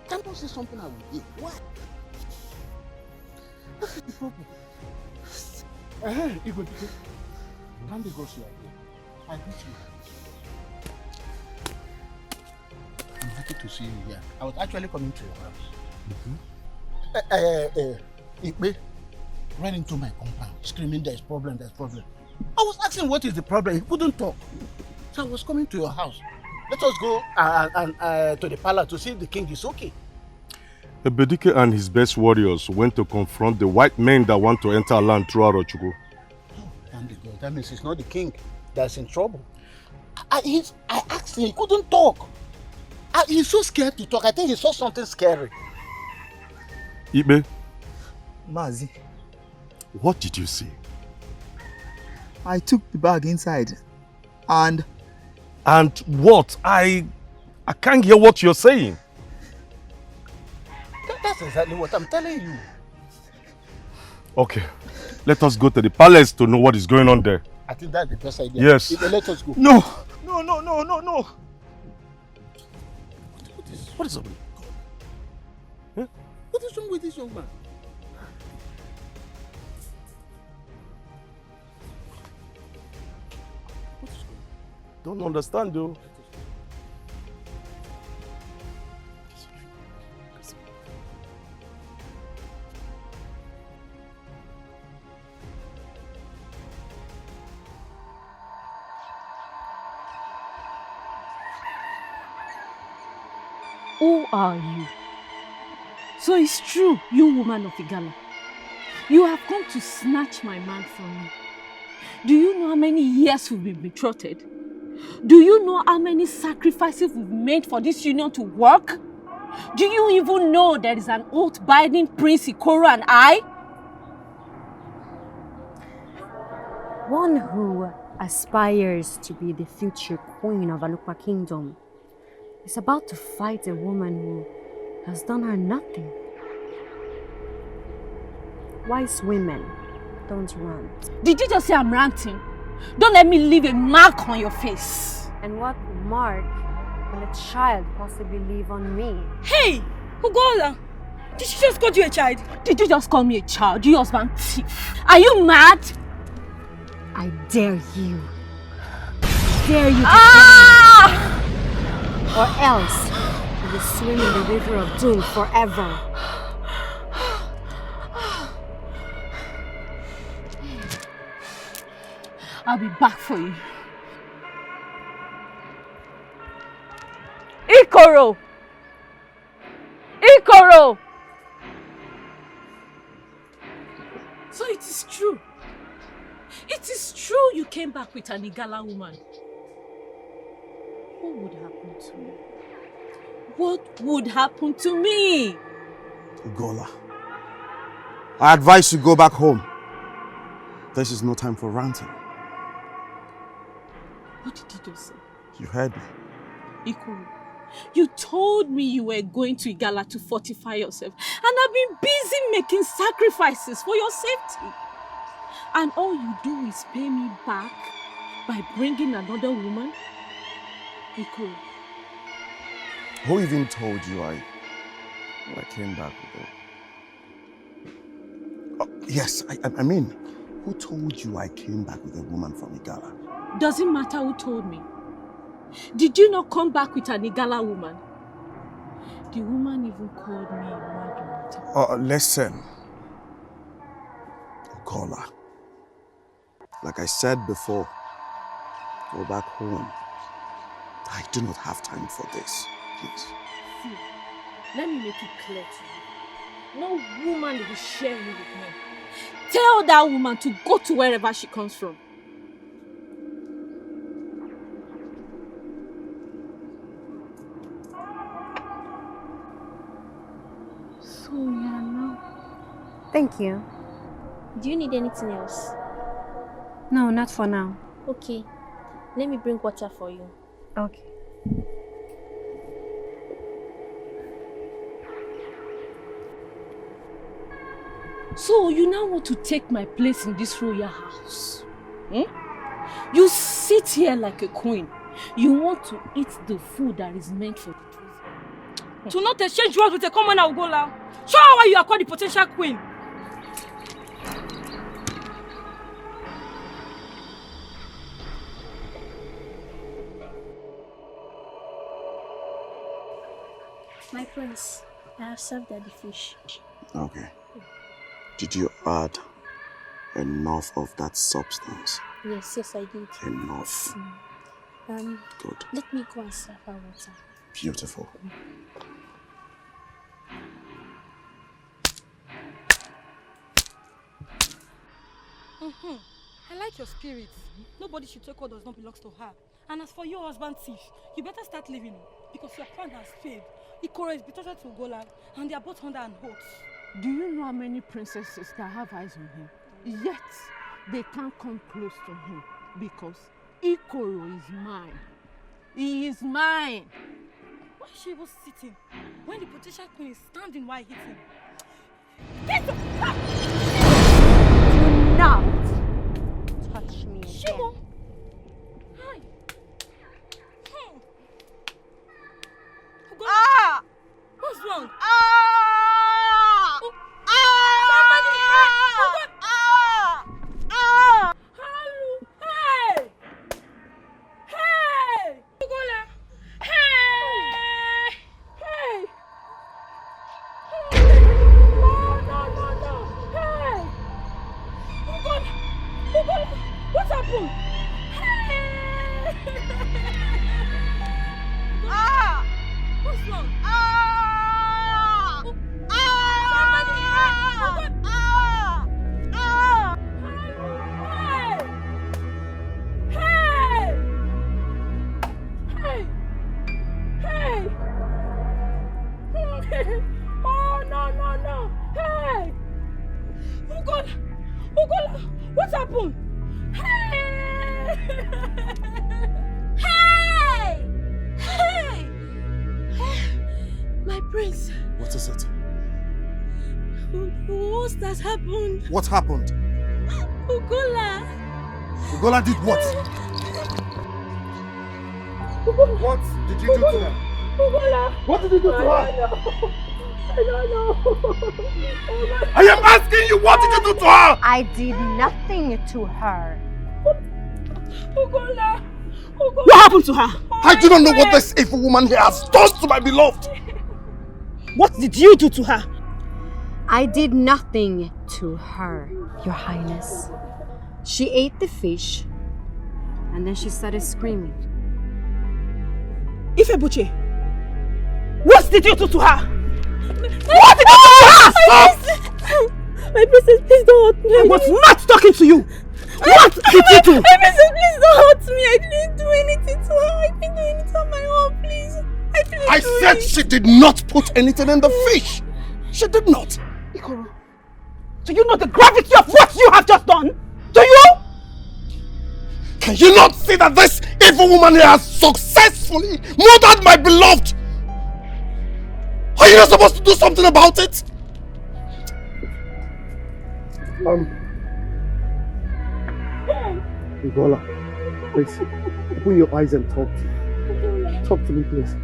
Can't you say something I will give? What? What is the problem? Ebubedike, can't you go see again? I greet you. I'm happy to see you here. I was actually coming to your house. Ikpe ran into my compound, screaming, there's problem. I was asking what is the problem. He couldn't talk. So I was coming to your house. Let us go to the palace to see if the king is okay. Ebubedike and his best warriors went to confront the white men that want to enter our land through Arochukwu. Oh, thank God. That means it's not the king that's in trouble. I asked him, he couldn't talk. He's so scared to talk. I think he saw something scary. Ibe, Mazi, what did you see? I took the bag inside and And what? I can't hear what you're saying. That's exactly what I'm telling you. Okay, let us go to the palace to know what is going on there. I think that's the best idea. Yes. Let us go. No. No. What is up? Huh? What is wrong with this young man? Don't understand though. Who are you? So it's true, you woman of Igala. You have come to snatch my man from me. Do you know how many years we've been betrothed? Do you know how many sacrifices we've made for this union to work? Do you even know there is an oath binding Prince Ikoro and I? One who aspires to be the future queen of Alukpa Kingdom is about to fight a woman who has done her nothing. Wise women don't rant. Did you just say I'm ranting? Don't let me leave a mark on your face. And what mark will a child possibly leave on me? Hey! Ugola! Did she just call you a child? Did you just call me a child, you husband thief? Are you mad? I dare you. Dare you to or else you will swim in the river of doom forever. I'll be back for you. Ikoro! Ikoro! So it is true. It is true you came back with an Igala woman. What would happen to me? What would happen to me? Ugola, I advise you go back home. This is no time for ranting. What did you just say? You heard me. Ikoro, you told me you were going to Igala to fortify yourself, and I've been busy making sacrifices for your safety. And all you do is pay me back by bringing another woman? Ikoro. Who even told you I came back with her? Oh, yes, I mean, who told you I came back with a woman from Igala? Doesn't matter who told me. Did you not come back with an Igala woman? The woman even called me Emmanuel. Listen. Ugola. Like I said before, go back home. I do not have time for this, please. See, let me make it clear to you. No woman will share you with me. Tell that woman to go to wherever she comes from. So, Yana. Thank you. Do you need anything else? No, not for now. Okay. Let me bring water for you. Okay. So you now want to take my place in this royal house? Hmm? You sit here like a queen. You want to eat the food that is meant for the To not exchange words with a common Ugola. Show her why you are called the potential queen. My prince, I have served the fish. Okay. Did you add enough of that substance? Yes, I did. Enough. Good. Let me go and serve her water. Beautiful. I like your spirit. Nobody should take what does not belong to her. And as for your husband thief, you better start living because your plan has failed. Ikoro is betrothed to Ugola, and they are both under an oath. Do you know how many princesses that have eyes on him? Yet, they can't come close to him because Ikoro is mine. He is mine. Why is she even sitting when the potential queen is standing while hitting? Do not touch me again. Shibo! Hi. Ah! What's wrong? Ah! Somebody help! Ah! Hello! Hey! Hey! Ugola! Hey! Hey! No! Hey! Ugola! What's happened? Hey! Ah! What's wrong? Ah! Somebody help! Hey! Oh, no! Hey! Ugola! What's happened? Hey! My prince, What is it? what's that happened? What happened? Ugola! Ugola did what? What did you do to her? Ugola! What did you do to her? I don't know. I am asking you, what did you do to her? I did nothing to her. Ugola! What happened to her? I do not know what this evil woman here has done to my beloved. What did you do to her? I did nothing to her, Your Highness. She ate the fish, and then she started screaming. Ifebuche, what did you do to her? What did you do to her? My princess, please don't hurt me. I was not talking to you. What did you do? My princess, please don't hurt me. I didn't do anything to her. I didn't do anything on my own, please. I said she did not put anything in the fish. She did not. Ikoro, do you know the gravity of what you have just done? Do you? Can you not see that this evil woman here has successfully murdered my beloved? Are you not supposed to do something about it? Ugola, please, open your eyes and talk to me. Talk to me, please.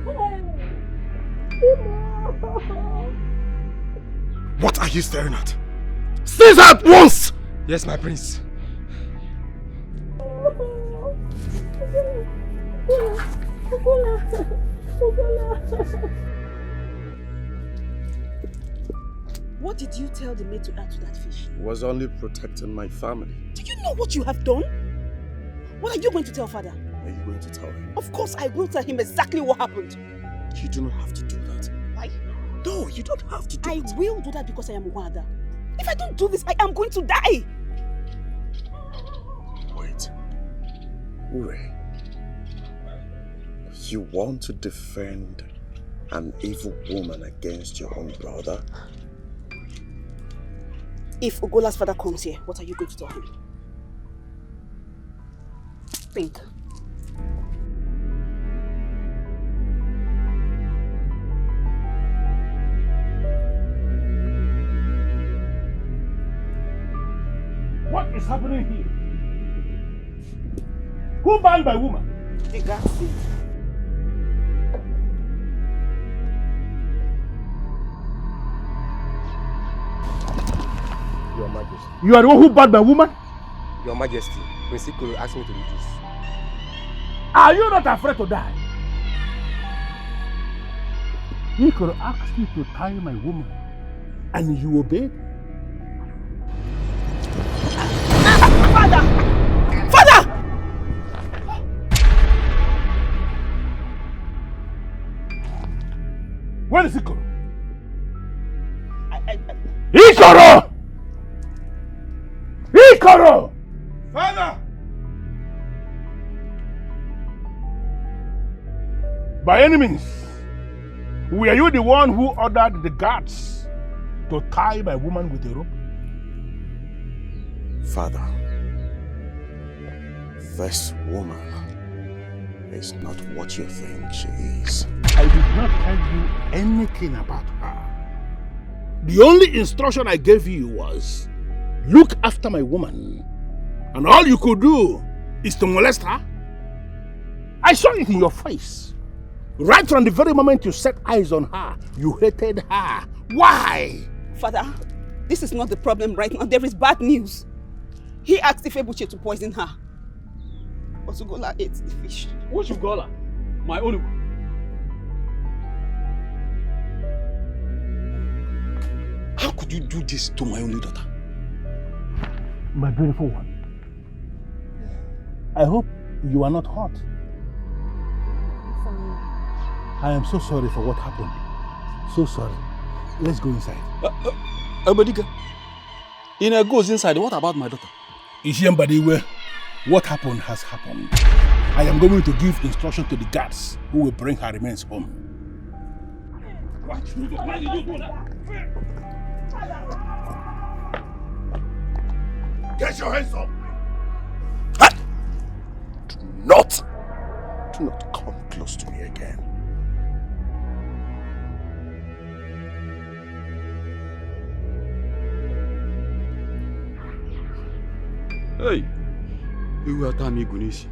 What are you staring at? Seize her at once! Yes, my prince. What did you tell the maid to add to that fish? Was only protecting my family. Do you know what you have done? What are you going to tell father? Are you going to tell him? Of course I will tell him exactly what happened. You do not have to do that. Why? No, you don't have to do I it. will do that because I am Wada. If I don't do this, I am going to die. Wait. Ure. You want to defend an evil woman against your own brother? If Ugola's father comes here, what are you going to tell him? Think. What is happening here? Who banned my woman? The guards. Your Majesty. You are the one who banned my woman? Your Majesty, Prince Ikoro asked me to do this. Are you not afraid to die? Ikoro asked you to tie my woman, and you obeyed? Father! Father! Where is Ikoro? Ikoro! Ikoro! Father! By any means, were you the one who ordered the guards to tie my woman with a rope? Father, this woman is not what you think she is. I did not tell you anything about her. The only instruction I gave you was, look after my woman. And all you could do is to molest her. I saw it in your face. Right from the very moment you set eyes on her, you hated her. Why? Father, this is not the problem right now. There is bad news. He asked Ifebuche to poison her. But Ugola ate the fish. Who's Ugola? My only one. How could you do this to my only daughter? My beautiful one. I hope you are not hurt. I am so sorry for what happened. So sorry. Let's go inside. Ebubedike, Ina goes inside. What about my daughter? Isiembadiwe, what happened has happened. I am going to give instruction to the guards who will bring her remains home. What? Why did you do that? Get your hands up! Do not come close to me again. Hey, you are telling me Gunishi.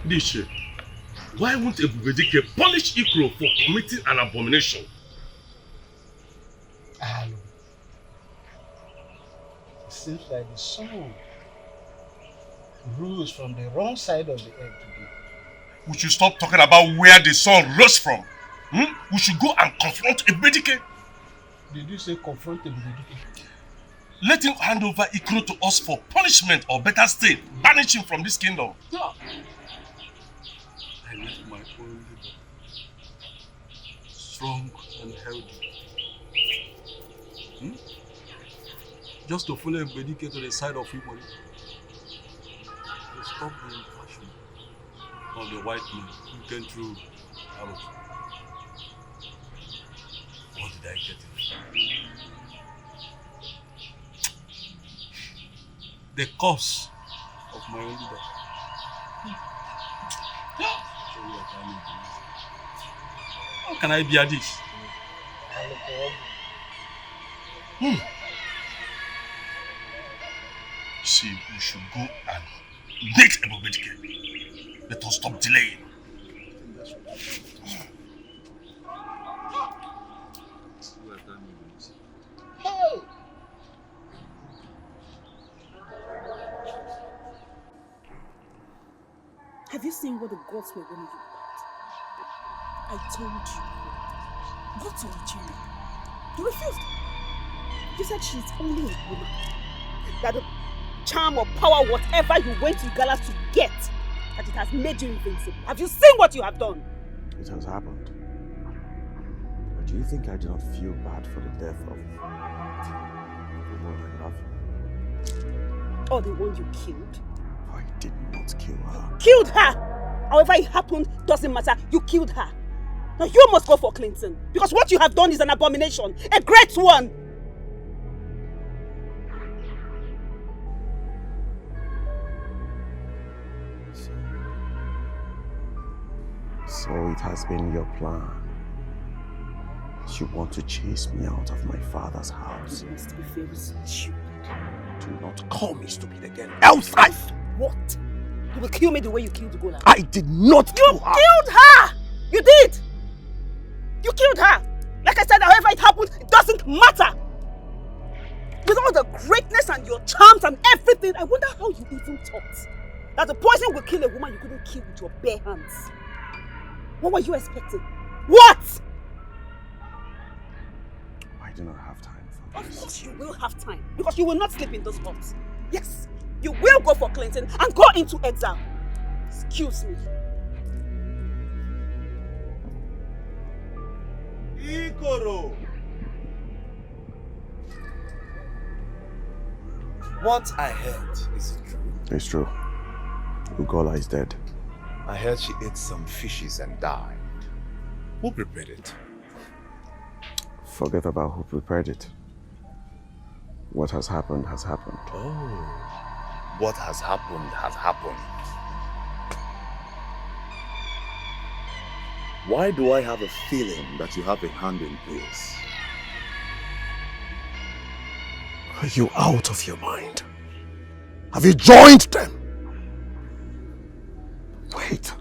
Dishe, why won't Ebubedike punish Ikro for committing an abomination? It seems like the sun rose from the wrong side of the egg today. We should stop talking about where the sun rose from. We should go and confront Ebubedike. Did you say confront Ebubedike? Let him hand over Ikro to us for punishment, or better still, banish him from this kingdom. No. I left my own liver, strong and healthy. Just to follow Ebubedike to the side of Imori. To stop the invasion of the white men who came through arrows. What did I get in? The cause of my own leader. How can I be at this? See, we should go and meet Ebubedike. Let us stop delaying. Have you seen what the gods were warning you about? I told you. Go to Nigeria. You refused. You said she's only a woman. That the charm or power, whatever you went to Ugala to get, that it has made you invincible. Have you seen what you have done? It has happened. But do you think I do not feel bad for the death of the woman I love? Or the one you killed? I did not kill her. Killed her! However it happened, doesn't matter. You killed her. Now you must go for Clinton. Because what you have done is an abomination. A great one! So it has been your plan. You want to chase me out of my father's house. You must be very stupid. Do not call me stupid again. Else I... What? You will kill me the way you killed Gola. I did not kill her. You killed her! You did! You killed her! Like I said, however it happened, it doesn't matter! With all the greatness and your charms and everything, I wonder how you even thought that the poison will kill a woman you couldn't kill with your bare hands. What were you expecting? What? I do not have time for this. Of course you will have time, because you will not sleep in those huts. Yes, you will go for Clinton and go into exile. Excuse me. Ikoro! What I heard, is it true? It's true. Ugola is dead. I heard she ate some fishes and died. Who prepared it? Forget about who prepared it. What has happened has happened. Oh, what has happened has happened. Why do I have a feeling that you have a hand in this? Are you out of your mind? Have you joined them? Wait.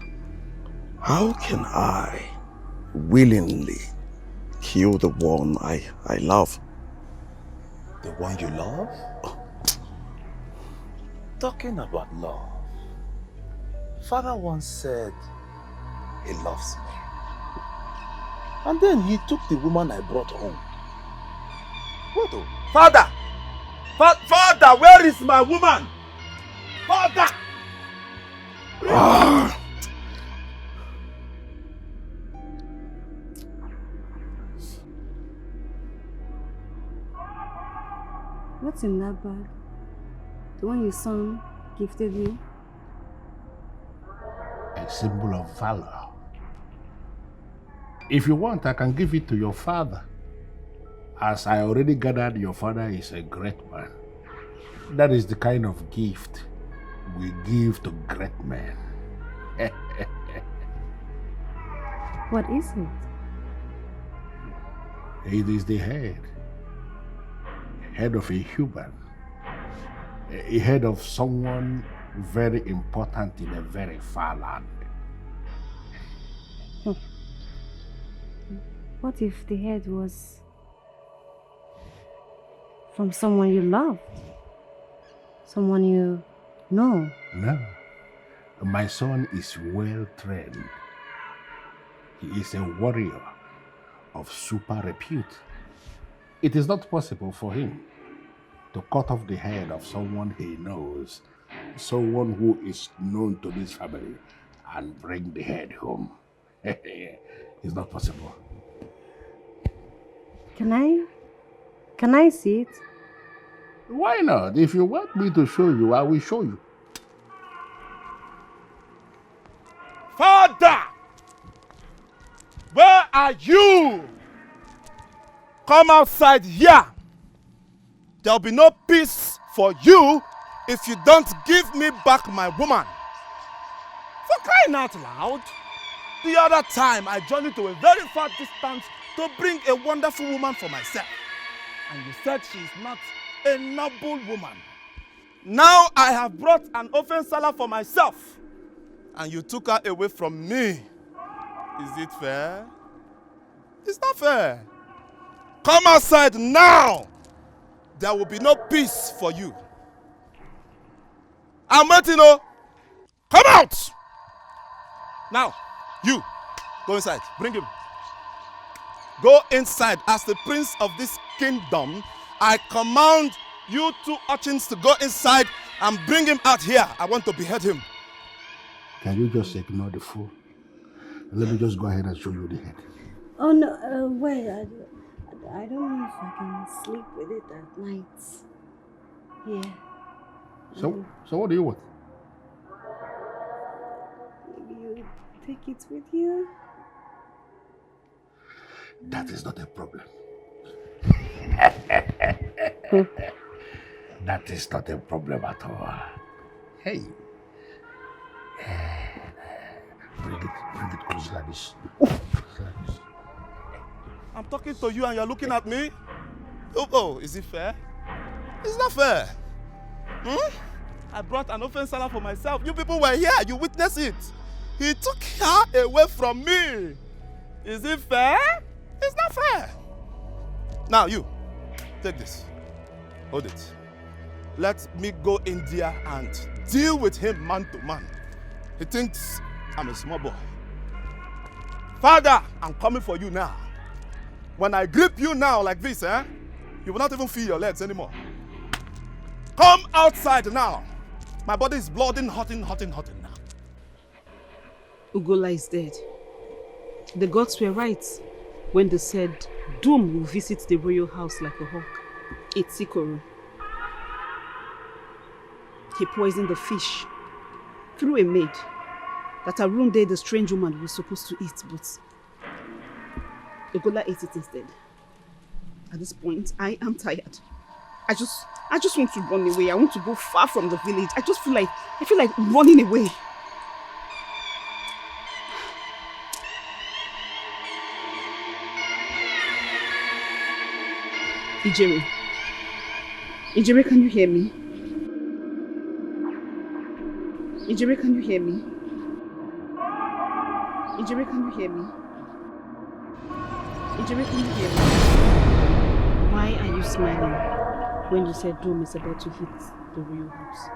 How can I willingly kill the one I love? The one you love? Talking about love. Father once said he loves me. And then he took the woman I brought home. What? Father! Father, where is my woman? Father! What's in that bag? The one your son gifted you? A symbol of valor. If you want, I can give it to your father. As I already gathered, your father is a great man. That is the kind of gift we give to great men. What is it? It is the head of a human. A head of someone very important in a very far land. What if the head was from someone you loved? Someone you know? No. My son is well trained. He is a warrior of super repute. It is not possible for him to cut off the head of someone he knows, someone who is known to this family, and bring the head home. It's not possible. Can I see it? Why not? If you want me to show you, I will show you. Father! Where are you? Come outside here. There'll be no peace for you if you don't give me back my woman. For crying out loud, the other time I journeyed to a very far distance to bring a wonderful woman for myself. And you said she is not a noble woman. Now I have brought an offense seller for myself, and you took her away from me. Is it fair? It's not fair. Come outside now. There will be no peace for you. I'm waiting, oh. Come out. Now, you, go inside. Bring him. Go inside. As the prince of this kingdom, I command you two urchins to go inside and bring him out here. I want to behead him. Can you just ignore the fool? Let me just go ahead and show you the head. Oh no, wait, I don't know if I can sleep with it at night. Yeah. So what do you want? Maybe you take it with you? That is not a problem. That is not a problem at all. Hey. Bring it close like this. I'm talking to you and you're looking at me? Oh, is it fair? It's not fair. I brought an offense seller for myself. You people were here. You witnessed it. He took her away from me. Is it fair? It's not fair. Now you, take this. Hold it. Let me go in there and deal with him man to man. He thinks I'm a small boy. Father, I'm coming for you now. When I grip you now like this, you will not even feel your legs anymore. Come outside now. My body is blooding, hotting now. Ugola is dead. The gods were right when they said doom will visit the royal house like a hawk. It's Sikoro. He poisoned the fish through a maid that Arunde, the strange woman, was supposed to eat, but Egola ate it instead. At this point, I am tired. I just want to run away. I want to go far from the village. I feel like running away. Ijere, can you hear me? Ijere, can you hear me? Ijere, can you hear me? Ijere, can you hear me? Why are you smiling when you said Dome is about to hit the real house?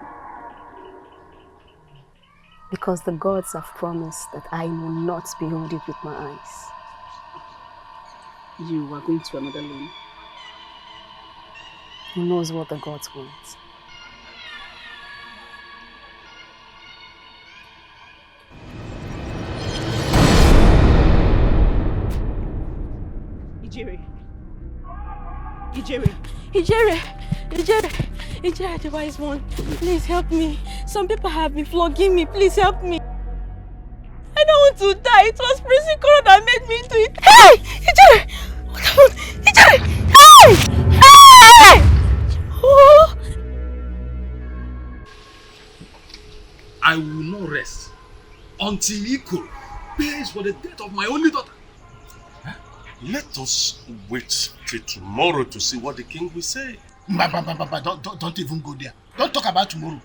Because the gods have promised that I will not behold it with my eyes. You are going to another land. Who knows what the gods want? Ijere, the wise one, please help me. Some people have been flogging me. Please help me. I don't want to die. It was Principal that made me do it. Hey! Ijere! What happened? Ijere! Hey! Hey! Oh! I will not rest until Iko pays for the death of my only daughter. Let us wait till tomorrow to see what the king will say. Don't even go there. Don't talk about tomorrow.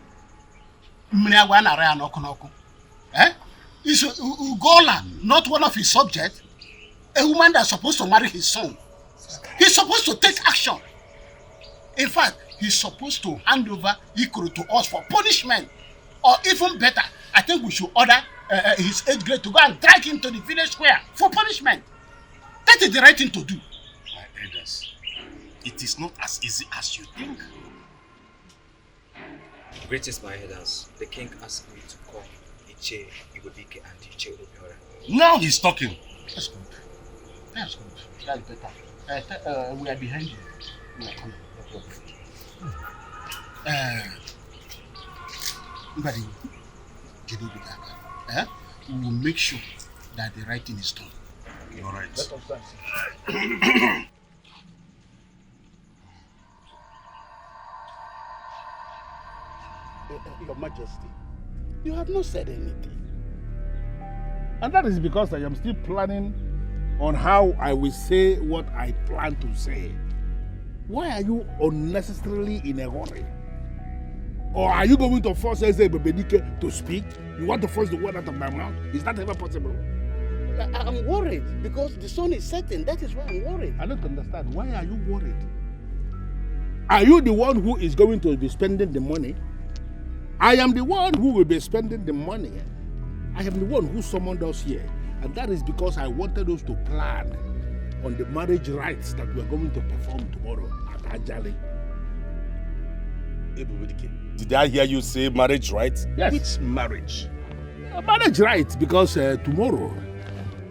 Is Ugola not one of his subjects? A woman that's supposed to marry his son. He's supposed to take action. In fact, he's supposed to hand over Ikoro to us for punishment. Or even better, I think we should order his 8th grade to go and drag him to the village square for punishment. That is the right thing to do. My elders, it is not as easy as you think. Greetings, my elders. The king asked me to call Iche, Ebubedike, and Iche Obiora. Now he's talking. That's good. That's good. That's better. We are behind you. We are coming. We will make sure that the right thing is done. You're right. Let us dance. Your Majesty, you have not said anything. And that is because I am still planning on how I will say what I plan to say. Why are you unnecessarily in a hurry? Or are you going to force Ebubedike to speak? You want to force the word out of my mouth? Is that ever possible? I'm worried because the sun is setting. That is why I'm worried. I don't understand. Why are you worried? Are you the one who is going to be spending the money? I am the one who will be spending the money. I am the one who summoned us here. And that is because I wanted us to plan on the marriage rites that we are going to perform tomorrow at Ajali. Ebubedike, did I hear you say marriage rites? Yes. Which marriage? Marriage rites because tomorrow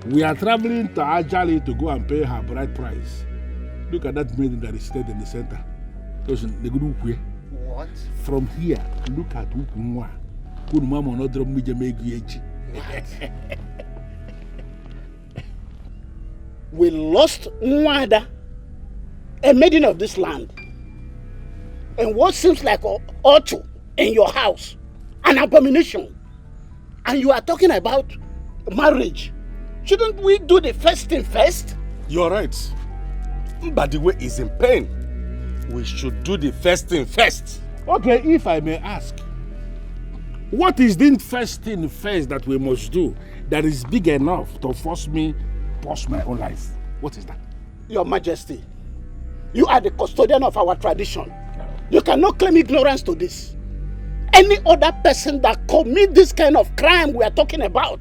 we are traveling to Ajali to go and pay her bride price. Look at that maiden that is stayed in the center. What? From here, look at Ukunwa. We lost Nwada, a maiden of this land. And what seems like Ocho in your house, an abomination. And you are talking about marriage. Shouldn't we do the first thing first? You're right. But the way is in pain. We should do the first thing first. Okay, if I may ask, what is the first thing first that we must do that is big enough to force me pause my own life? What is that? Your Majesty, you are the custodian of our tradition. You cannot claim ignorance to this. Any other person that commit this kind of crime we are talking about,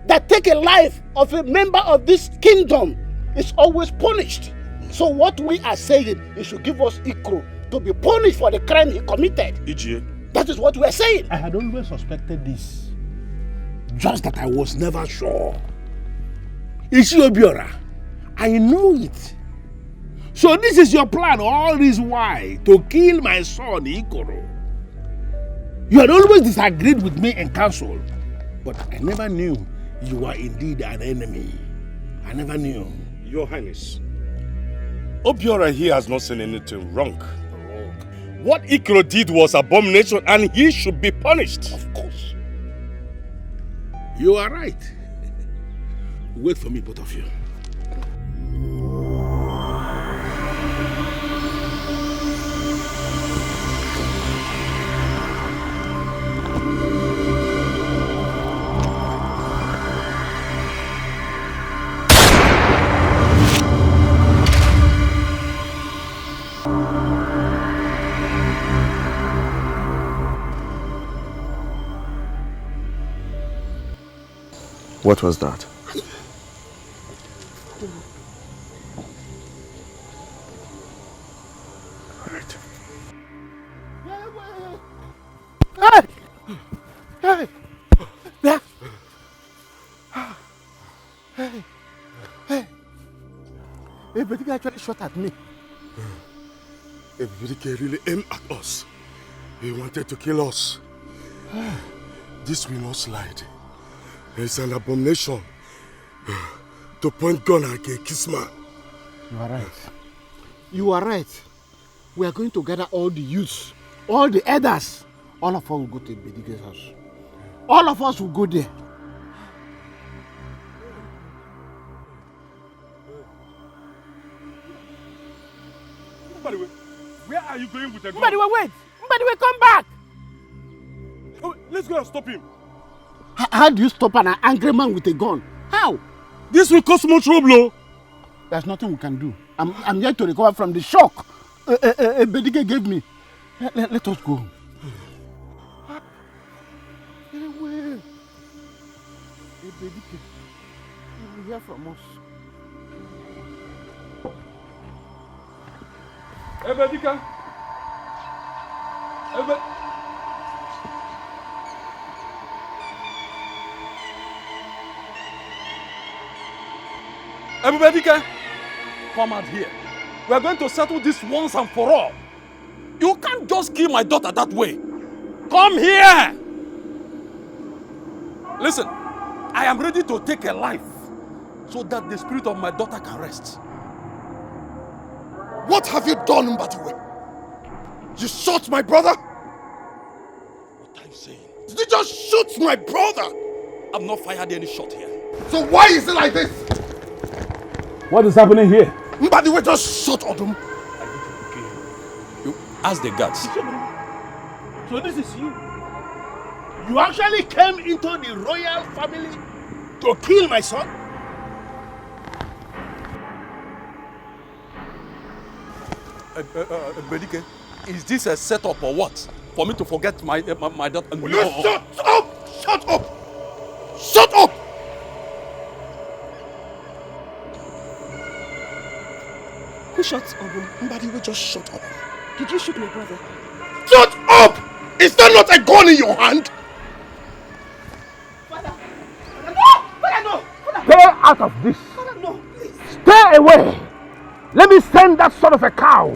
that take a life of a member of this kingdom, is always punished. So what we are saying, you should give us Ikro to be punished for the crime he committed. Ichie. That is what we are saying. I had always suspected this. Just that I was never sure. Ichie Obiora, I know it. So this is your plan all this while to kill my son Ikoro. You had always disagreed with me in council, but I never knew you were indeed an enemy. I never knew. Your Highness, Obiora here has not seen anything wrong. What Ikoro did was abomination and he should be punished. Of course. You are right. Wait for me, both of you. What was that? Hey! Hey! Yeah. Hey! Hey! Ebubedike actually shot at me. Ebubedike really aimed at us. He wanted to kill us. This will not slide. It's an abomination to point gun at a kiss man. You are right. You are right. We are going to gather all the youths, all the elders. All of us will go to Ebubedike's house. All of us will go there. Mbadiwe, where are you going with a gun? Mbadiwe, wait! Mbadiwe, come back! Oh, let's go and stop him. How do you stop an angry man with a gun? How? This will cause more trouble. There's nothing we can do. I'm yet to recover from the shock Ebubedike gave me. Let us go. Get away. Ebubedike, you will hear from us. Ebubedike. Ebubedike, come out here. We are going to settle this once and for all. You can't just kill my daughter that way. Come here! Listen, I am ready to take a life so that the spirit of my daughter can rest. What have you done, Mbadiwe? You shot my brother? What are you saying? Did you just shoot my brother? I've not fired any shot here. So why is it like this? What is happening here? Mbadiwe just shot Odum. You ask the guards. So this is you? You actually came into the royal family to kill my son? Ebubedike, is this a setup or what? For me to forget my daughter? Will you shut up! Shut up! Shut up! Who shot Obum? Mbadiwe just shut up. Did you shoot my brother? Shut up! Is there not a gun in your hand? Father! No! Father, no! Father! Stay out of this. Father, no, please. Stay away. Let me send that son of a cow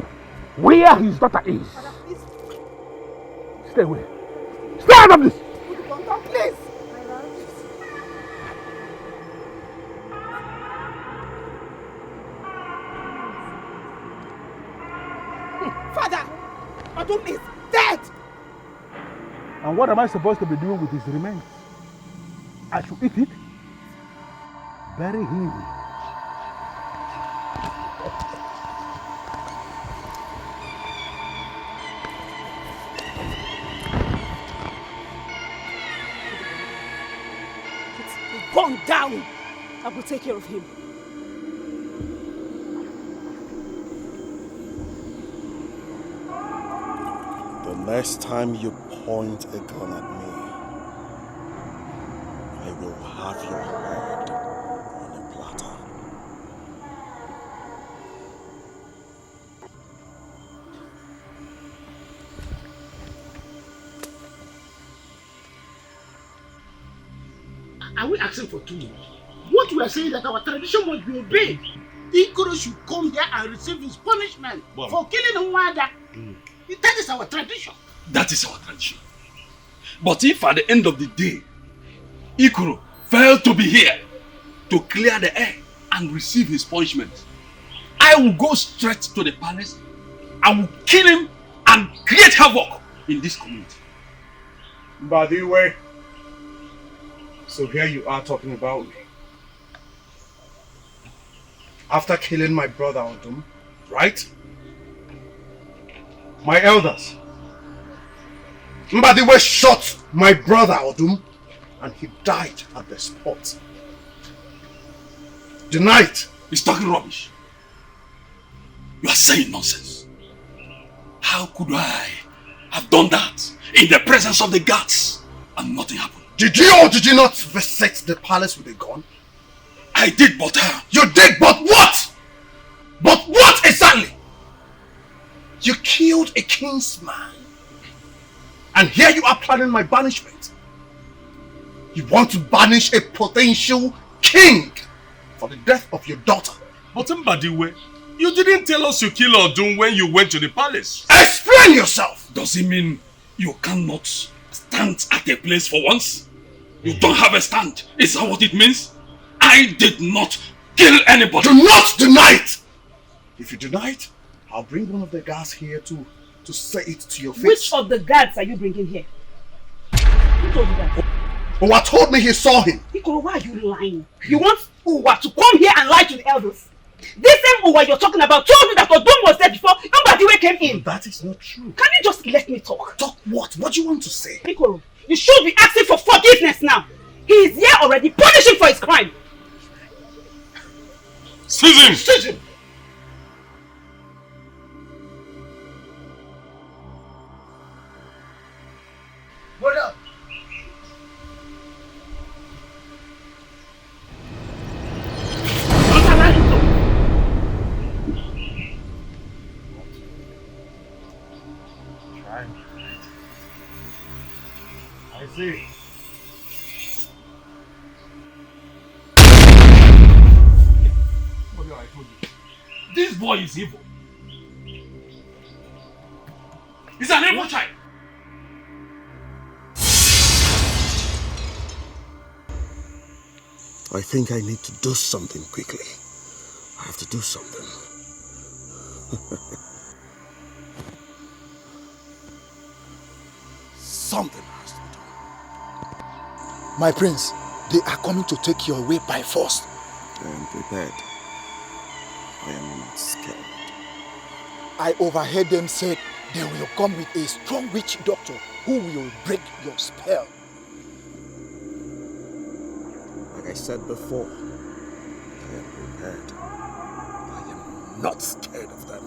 where his daughter is. Father, please. Stay away. Stay out of this. Please. Father, Odum is dead. And what am I supposed to be doing with his remains? I should eat it? Bury him. It's gone down. I will take care of him. The next time you point a gun at me, I will have your head on a platter. Are we asking for too much? What we are saying is that our tradition must be obeyed. Ikoro should come here and receive his punishment for killing Nwada. That is our tradition. That is our tradition. But if at the end of the day, Ikoro failed to be here to clear the air and and receive his punishment, I will go straight to the palace, I will kill him and create havoc in this community. Badiwe, so here you are talking about me. After killing my brother Odum, right? My elders. Mbadiwe shot my brother Odum and he died at the spot. Denied. He's talking rubbish. You are saying nonsense. How could I have done that in the presence of the gods and nothing happened? Did you or did you not visit the palace with a gun? I did, but you did, but what? But what exactly? You killed a king's man. And here you are planning my banishment. You want to banish a potential king for the death of your daughter. But Mbadiwe, you didn't tell us you killed Odum when you went to the palace. Explain yourself! Does it mean you cannot stand at a place for once? You don't have a stand. Is that what it means? I did not kill anybody. Do not deny it! If you deny it, I'll bring one of the guards here to say it to your face. Which of the guards are you bringing here? Who told you that? Uwa told me he saw him. Ikoro, why are you lying? You want Uwa to come here and lie to the elders? This same Uwa you're talking about told you that Odum was there before Mbadiwe came in. That is not true. Can you just let me talk? Talk what? What do you want to say? Ikoro, you should be asking for forgiveness now. He is here already. Punish him for his crime. Seize him! Seize him! What up? I see. I told you. This boy is evil. He's an evil child. I think I need to do something quickly. I have to do something. Something has to be done. My prince, they are coming to take you away by force. I am prepared. I am not scared. I overheard them say they will come with a strong witch doctor who will break your spell. Like I said before, I am prepared. I am not scared of them.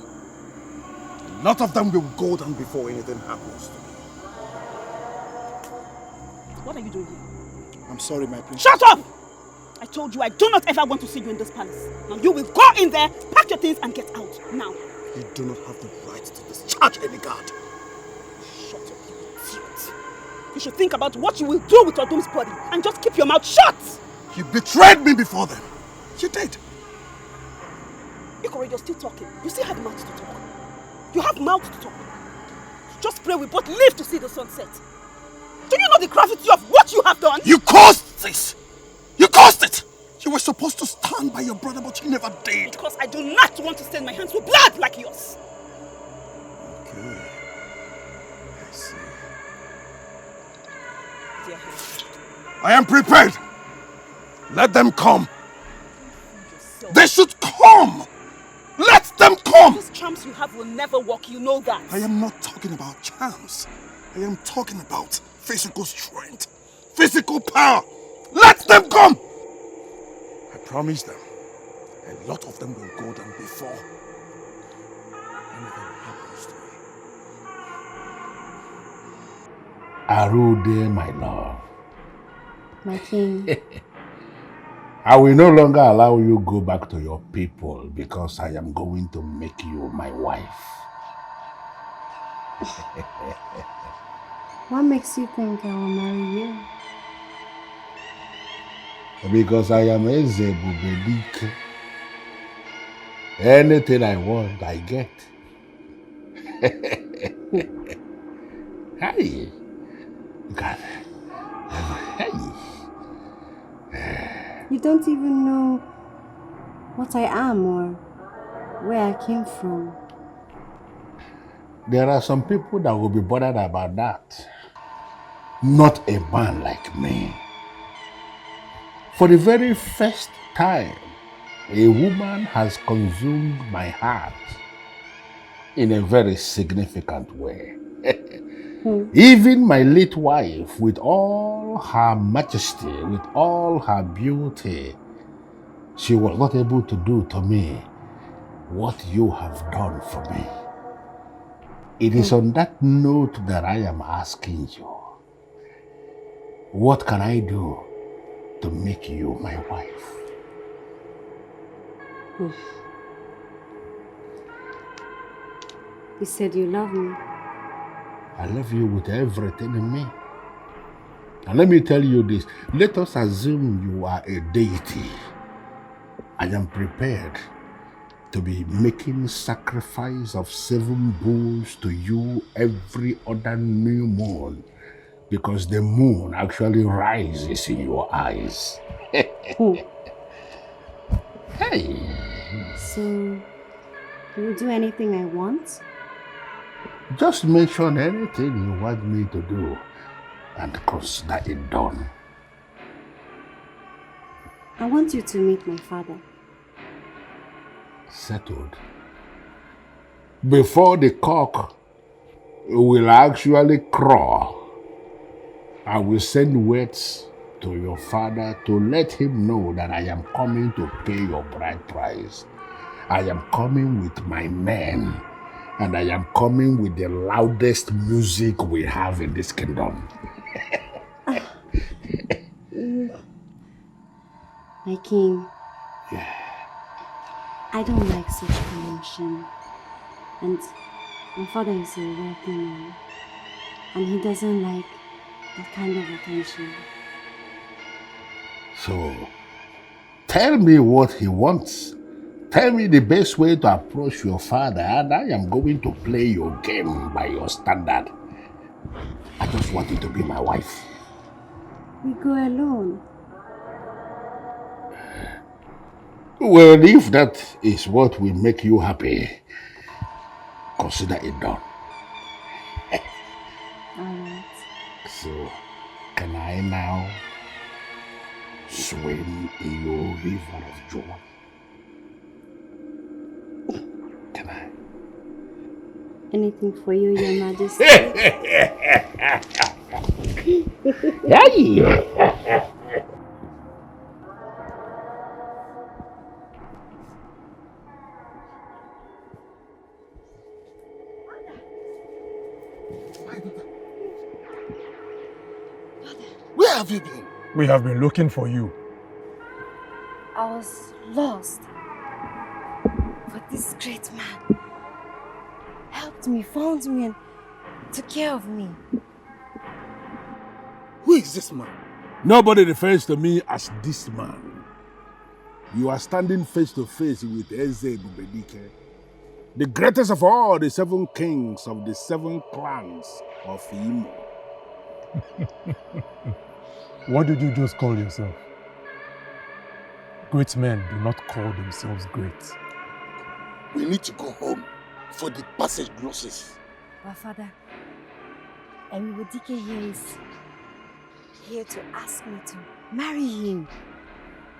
None of them will go down before anything happens to me. What are you doing here? I'm sorry, my prince. Shut up! I told you I do not ever want to see you in this palace. Now you will go in there, pack your things and get out. Now. You do not have the right to discharge any guard. Shut up, you idiot. You should think about what you will do with Odum's body and just keep your mouth shut! You betrayed me before them. You did. Ikoro, you're still talking. You still have mouth to talk. You have mouth to talk. Just pray we both live to see the sunset. Do you know the gravity of what you have done? You caused this! You caused it! You were supposed to stand by your brother, but you never did. Because I do not want to stain my hands with blood like yours. Okay. I see. Dear, I am prepared. Let them come. They should come. Let them come. These charms you have will never work, you know that. I am not talking about charms. I am talking about physical strength, physical power. Let them come. I promise them, a lot of them will go down before anything happens to me. Arude, my love. My king. I will no longer allow you go back to your people because I am going to make you my wife. What makes you think I will marry you? Because I am Ebubedike. Anything I want, I get. Hey. God. Hey. You don't even know what I am or where I came from. There are some people that will be bothered about that. Not a man like me. For the very first time, a woman has consumed my heart in a very significant way. Even my late wife, with all her majesty, with all her beauty, she was not able to do to me what you have done for me. It is on that note that I am asking you, what can I do to make you my wife? You said you love me. I love you with everything in me. And let me tell you this, let us assume you are a deity. I am prepared to be making sacrifice of 7 bulls to you every other new moon, because the moon actually rises in your eyes. Hey. So, you will do anything I want? Just mention anything you want me to do and consider it done. I want you to meet my father. Settled. Before the cock will actually crow, I will send words to your father to let him know that I am coming to pay your bride price. I am coming with my men, and I am coming with the loudest music we have in this kingdom. My king. I don't like such commotion. And my father is a wealthy man. And he doesn't like that kind of attention. So, tell me what he wants. Tell me the best way to approach your father, and I am going to play your game by your standard. I just want you to be my wife. We go alone. Well, if that is what will make you happy, consider it done. Alright. So, can I now swim in your river of joy? Can I? Anything for you, Your Majesty. Where have you been? We have been looking for you. I was lost. But this great man helped me, found me, and took care of me. Who is this man? Nobody refers to me as this man. You are standing face to face with Ebubedike, the greatest of all the 7 kings of the 7 clans of Imo. What did you just call yourself? Great men do not call themselves great. We need to go home for the passage glosses. But Father, Ebubedike here is here to ask me to marry him.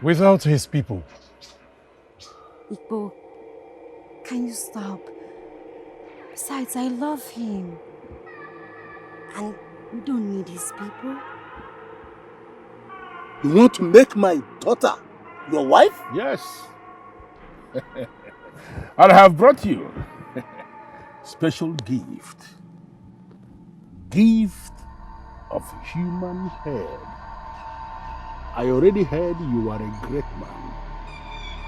Without his people. Ikbo, can you stop? Besides, I love him. And we don't need his people. You want to make my daughter your wife? Yes. I have brought you special gift. Gift of human head. I already heard you are a great man.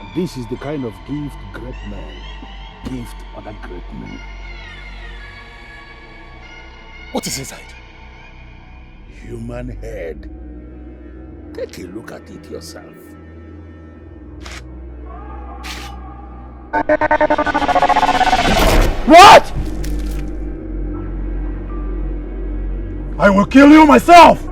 And this is the kind of gift great men give to other great men. What is inside? Human head. Take a look at it yourself. What? I will kill you myself!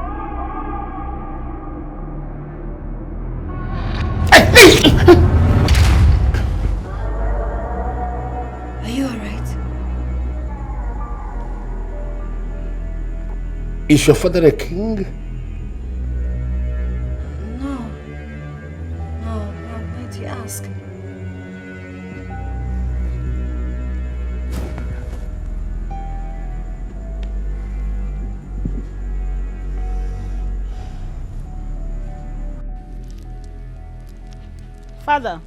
Is your father a king? No. Why do you ask? Father.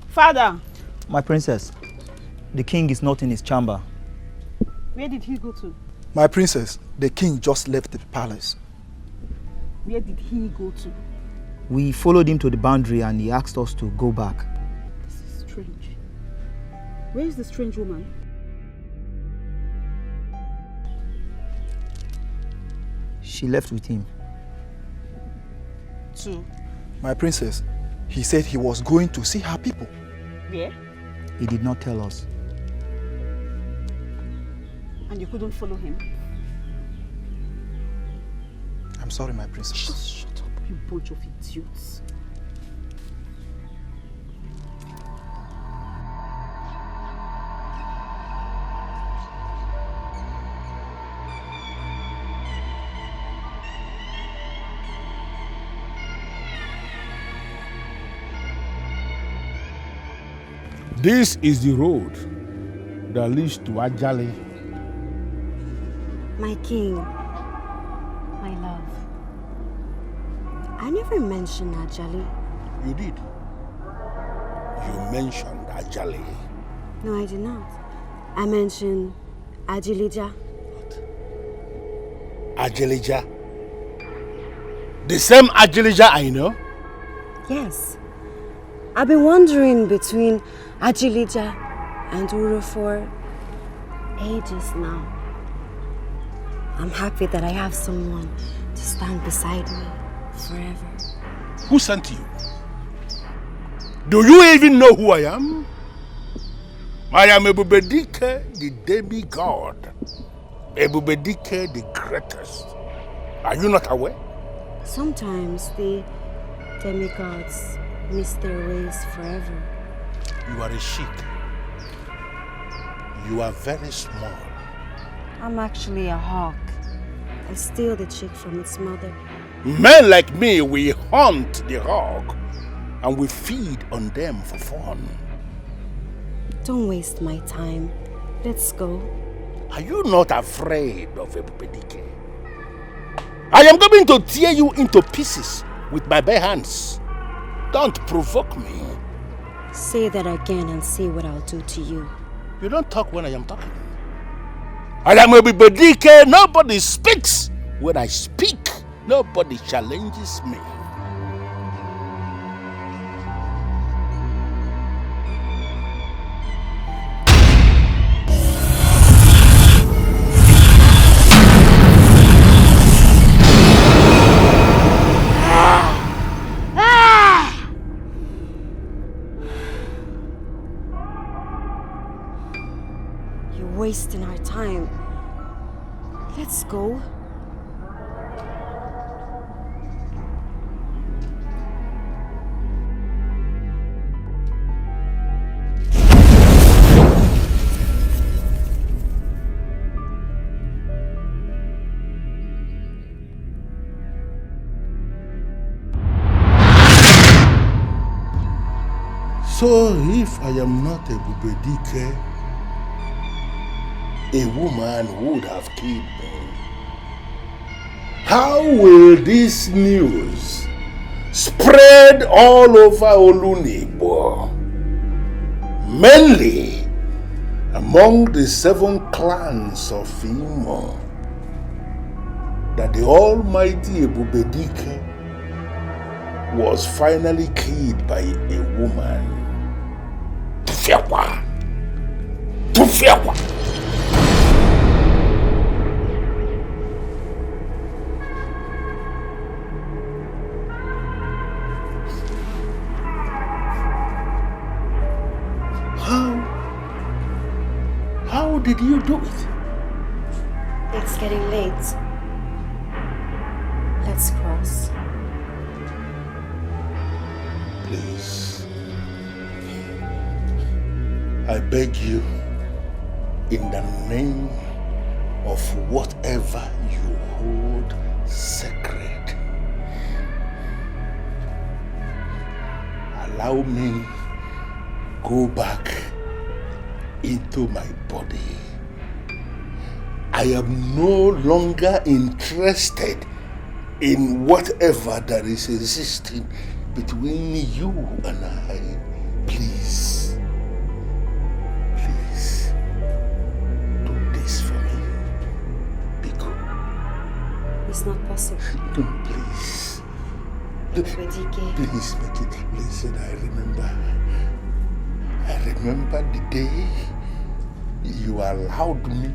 Father. My princess, the king is not in his chamber. Where did he go to? My princess, the king just left the palace. Where did he go to? We followed him to the boundary and he asked us to go back. This is strange. Where is the strange woman? She left with him. To? My princess, he said he was going to see her people. Where? He did not tell us. And you couldn't follow him? I'm sorry, my princess. Just shut up, you bunch of idiots. This is the road that leads to Ajali. My king, my love. I never mentioned Ajali. You did. You mentioned Ajali. No, I did not. I mentioned Ajilija. Ajilija? The same Ajilija I know? Yes. I've been wandering between Ajilija and Uru for ages now. I'm happy that I have someone to stand beside me forever. Who sent you? Do you even know who I am? I am Ebubedike, the demi-god. Ebubedike, the greatest. Are you not aware? Sometimes the demi-gods miss their ways forever. You are a sheep. You are very small. I'm actually a hawk. I steal the chick from its mother. Men like me, we hunt the hog and we feed on them for fun. Don't waste my time. Let's go. Are you not afraid of Ebubedike? I am going to tear you into pieces with my bare hands. Don't provoke me. Say that again and see what I'll do to you. You don't talk when I am talking. I am Ebubedike. Nobody speaks when I speak. Nobody challenges me. You're wasting our time. Let's go. So if I am not Ebubedike, a woman would have killed me. How will this news spread all over Olunibo? Mainly among the 7 clans of Imo, that the almighty Ebubedike was finally killed by a woman. Tufiakwa! Tufiakwa! How did you do it? It's getting late. Let's cross. Please. I beg you, in the name of whatever you hold sacred. Allow me go back into my body. I am no longer interested in whatever that is existing between you and I. Please, please, do this for me. Biko. It's not possible. No, please. Ebubedike. Please make it. Listen, I remember the day you allowed me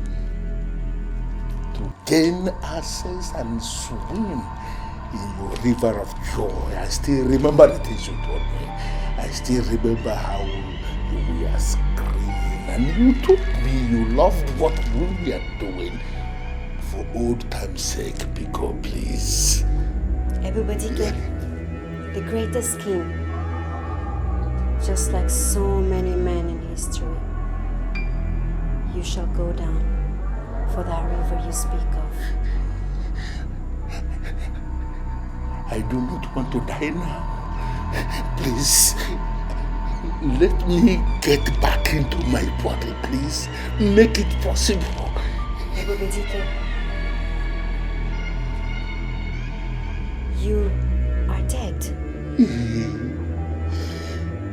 to gain access and swim in your river of joy. I still remember the things you told me. I still remember how you were screaming and you told me you loved what we were doing. For old time's sake, Biko, please. Ebubedike, the greatest king, just like so many men in history, you shall go down for that river you speak of. I do not want to die now. Please, let me get back into my body, please. Make it possible. Ebubedike, you are dead.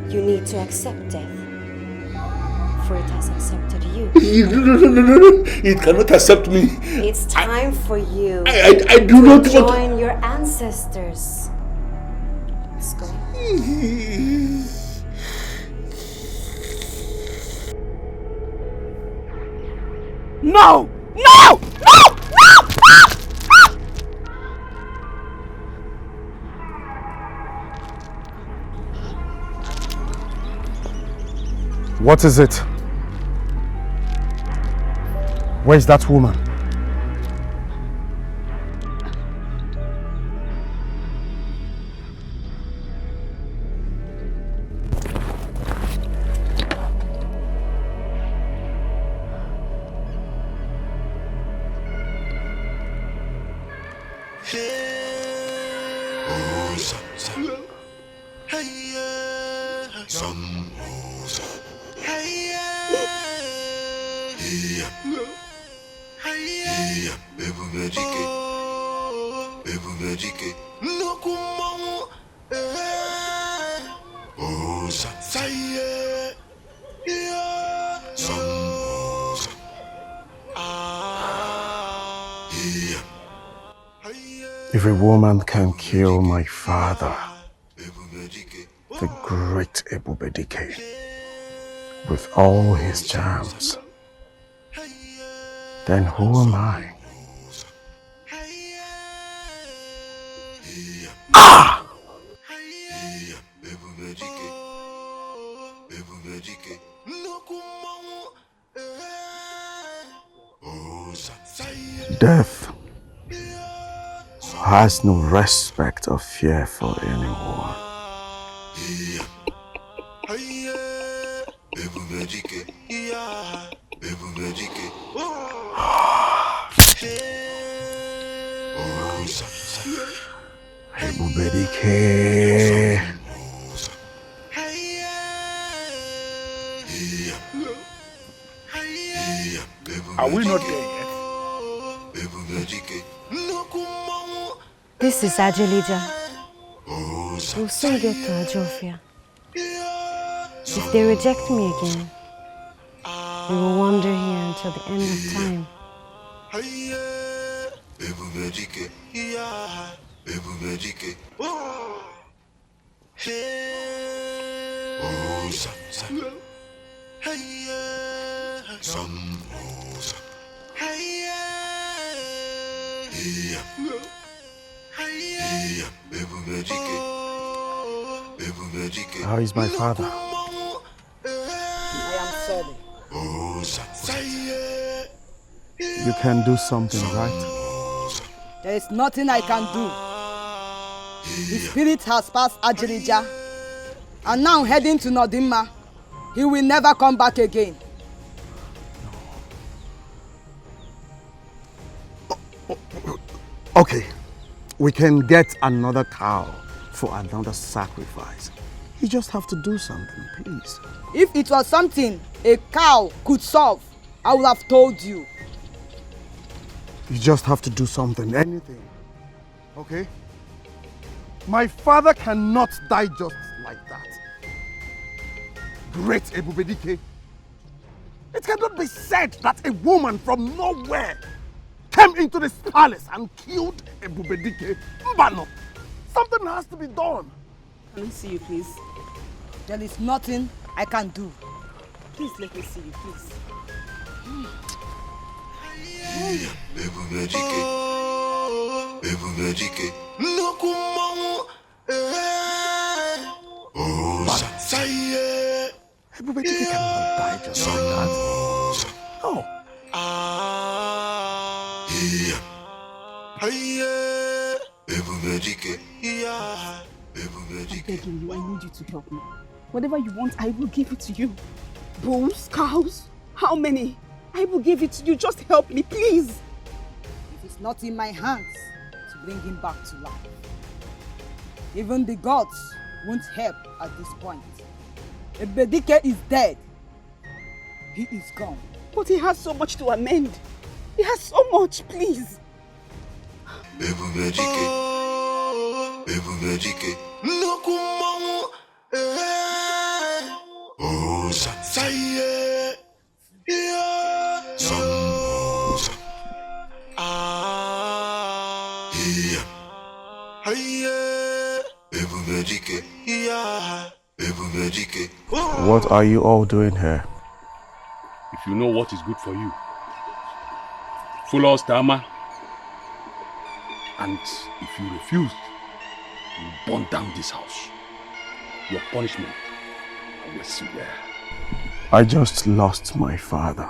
You need to accept death, for it has accepted you. No. It cannot accept me. It's time for you I do not to want to join your ancestors. Let's go. No! No! No! What is it? Where's that woman? If a woman can kill my father, the great Ebubedike, with all his charms, then who am I? Ah! Death has no respect or fear for anyone. Ebubedike. Are we not there yet? This is Ajilija. We'll soon get to Ajofia. If they reject me again, we will wander here until the end of time. How is my father? I am sorry. You can do something, right? There is nothing I can do. The spirit has passed Ajilija and now heading to Nodimma. He will never come back again. We can get another cow for another sacrifice. You just have to do something, please. If it was something a cow could solve, I would have told you. You just have to do something, anything. Okay? My father cannot die just like that. Great Ebubedike. It cannot be said that a woman from nowhere came into this palace and killed Ebubedike. Mbano, something has to be done. Can we see you, please? There is nothing I can do. Please let me see you, please. Ebubedike. Ebubedike. Ebubedike cannot die just like that. No. Ebubedike. I'm begging you, I need you to help me. Whatever you want, I will give it to you. Bulls, cows, how many? I will give it to you. Just help me, please. It is not in my hands to bring him back to life. Even the gods won't help at this point. Ebubedike is dead. He is gone. But he has so much to amend. He has so much, please. Ebubedike. Ebubedike. Oh, Saye. What are you all doing here? If you know what is good for you, follow us to Amma. And if you refuse, you burn down this house. Your punishment, I will see there. I just lost my father.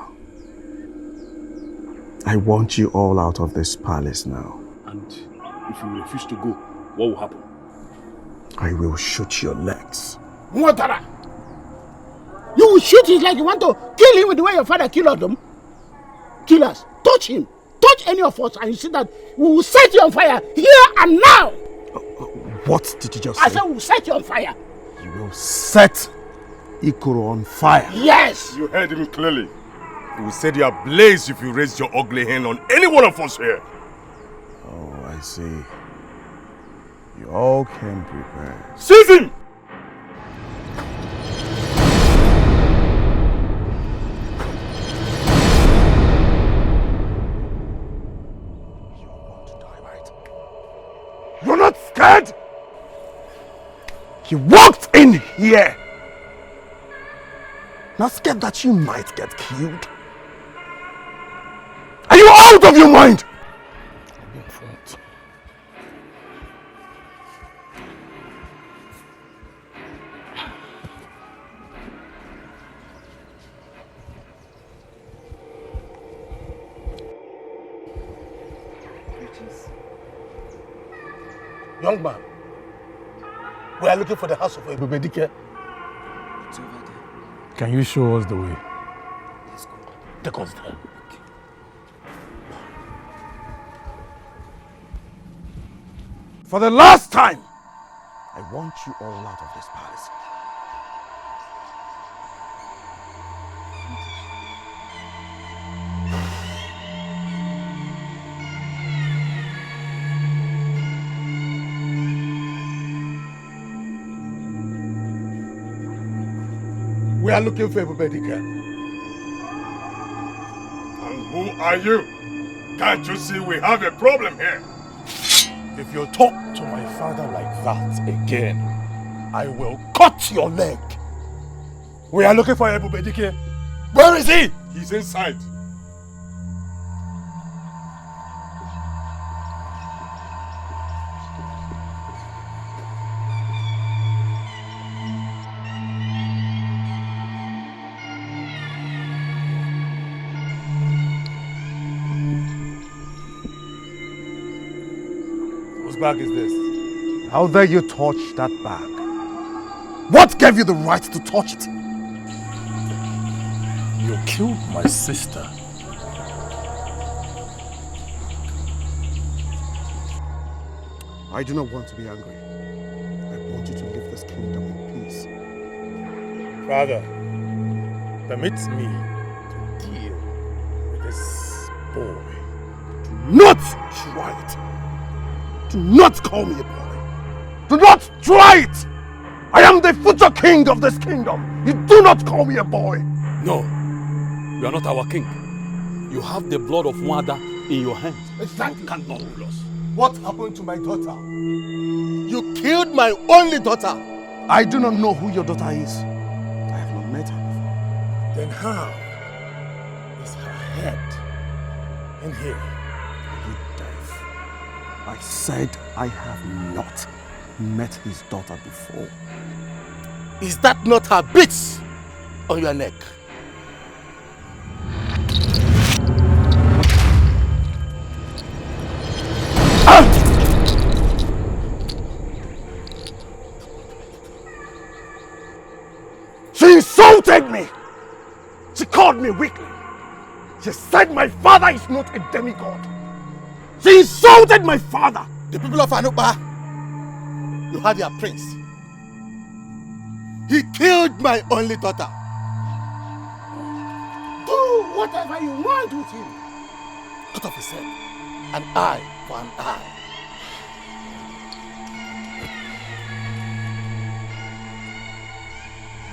I want you all out of this palace now. And if you refuse to go, what will happen? I will shoot your legs. Mwatara! You will shoot him like you want to kill him with the way your father killed them. Kill us. Touch him. Touch any of us and you see that we will set you on fire here and now. What did you just say? I said we will set you on fire. You will set Ikoro on fire. Yes! You heard him clearly. You will set you ablaze if you raise your ugly hand on any one of us here. Oh, I see. You all came prepared. Seize him! You're not scared? You walked in here. Not scared that you might get killed. Are you out of your mind? Young man, we are looking for the house of Ebubedike. It's over there. Can you show us the way? Let's go. Take us there. For the last time, I want you all out of this palace. We are looking for Ebubedike. And who are you? Can't you see we have a problem here? If you talk to my father like that again, I will cut your leg. We are looking for Ebubedike. Where is he? He's inside. Whose bag is this? How dare you touch that bag? What gave you the right to touch it? You killed my sister. I do not want to be angry. I want you to leave this kingdom in peace. Father, permit me to deal with this boy. Do not try it. Do not call me a boy. Do not try it. I am the future king of this kingdom. You do not call me a boy. No, you are not our king. You have the blood of Mwada in your hands. Exactly. You cannot rule us. What happened to my daughter? You killed my only daughter. I do not know who your daughter is. I have not met her before. Then how is her head in here? You deaf. I said I have not met his daughter before. Is that not her beads on your neck? She insulted me. She called me weakling. She said my father is not a demigod. She insulted my father. The people of Anupa, you had your prince. He killed my only daughter. Do whatever you want with him. Out of his head, an eye for an eye.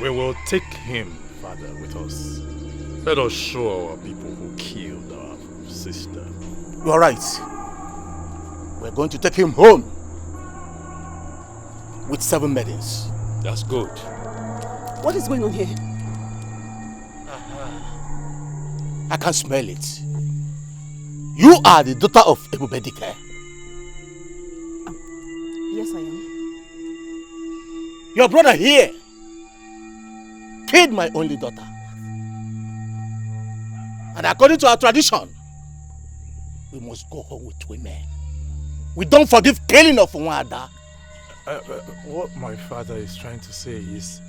We will take him, Father, with us. Let us show our people who killed our sister. You are right. We're going to take him home with 7 maidens. That's good. What is going on here? I can smell it. You are the daughter of Ebubedike. Yes, I am. Your brother here killed my only daughter. And according to our tradition, we must go home with women. We don't forgive killing of Nwada. What my father is trying to say is,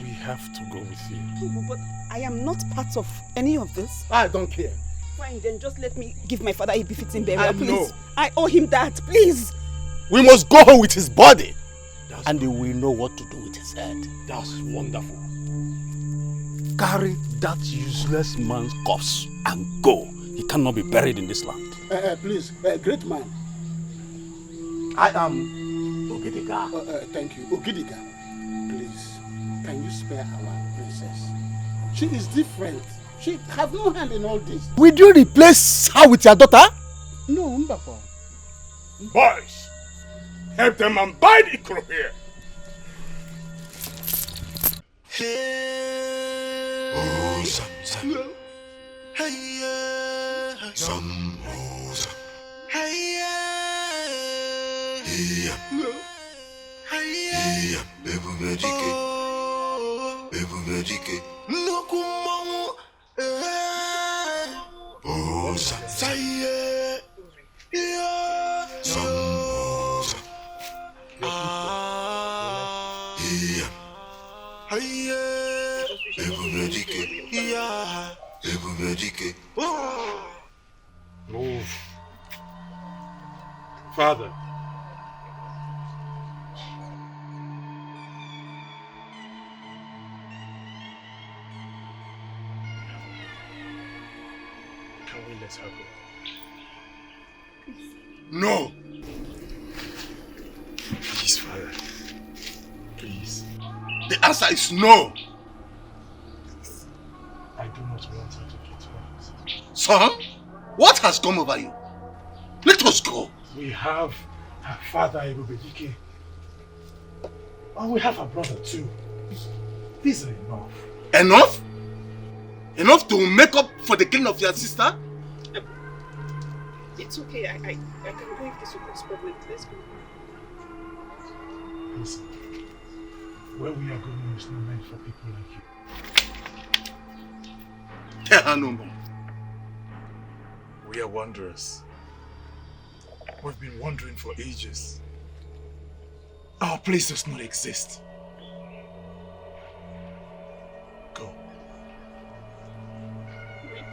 we have to go with you. But I am not part of any of this. I don't care. Fine, then just let me give my father a befitting burial, I please. know. I owe him that, please. We must go home with his body. And we will know what to do with his head. That's wonderful. Carry that useless man's corpse and go. He cannot be buried in this land. Please, great man. I am Ugedika. Thank you. Ugedika, please, can you spare our princess? She is different. She have no hand in all this. Will you replace her with your daughter? No, Mbapa. Boys, help them and buy the crow here. Oh, some. Some. Ebubedike. Ebubedike. Oh, some. Ebubedike. Ebubedike. Move. Father. Can we let her go? No. Please, Father. Please. The answer is no. I do not want her to get hurt. Son, what has come over you? Let us go. We have her father, Ebubedike. And we have her brother too. These are enough. Enough? Enough to make up for the killing of your sister? It's okay. I can go if this will cause problem. Let's go. Listen, where we are going is not meant for people like you. Tell her no more. We are wanderers. We've been wandering for ages. Our place does not exist. Go.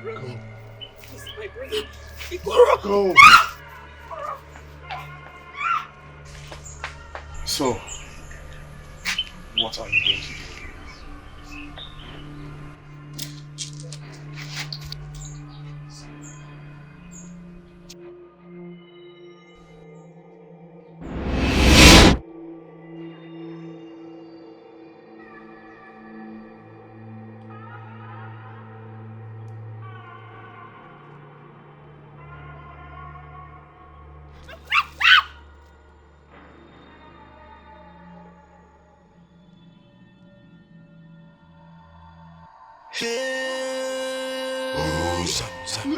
Go. He's my brother. Go. So, what are you going to do? Oh, some,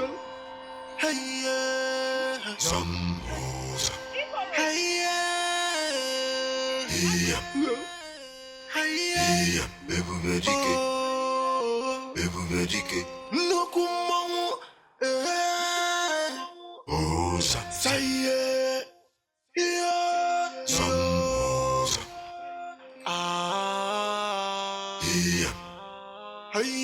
hey, some, oh, some, hey, Ebubedike, Ebubedike, no kumo, oh, some, say, some, oh, some, hey,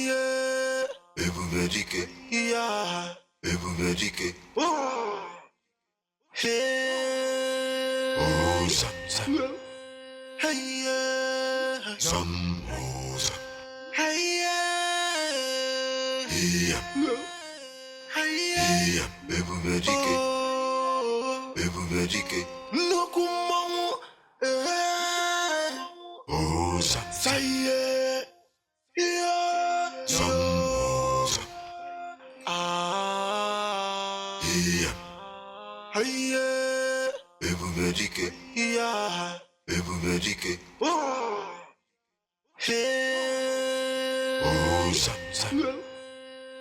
Ebubedike, yeah, Ebubedike, oh, hey, oh, some, hey, some, oh, some, hey, Ebubedike, Ebubedike, no kumo, oh, some, say, some, oh, some, Ebubedike, yeah, Ebubedike, oh, hey, oh, some,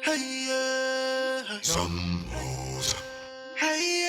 hey, some, oh, some.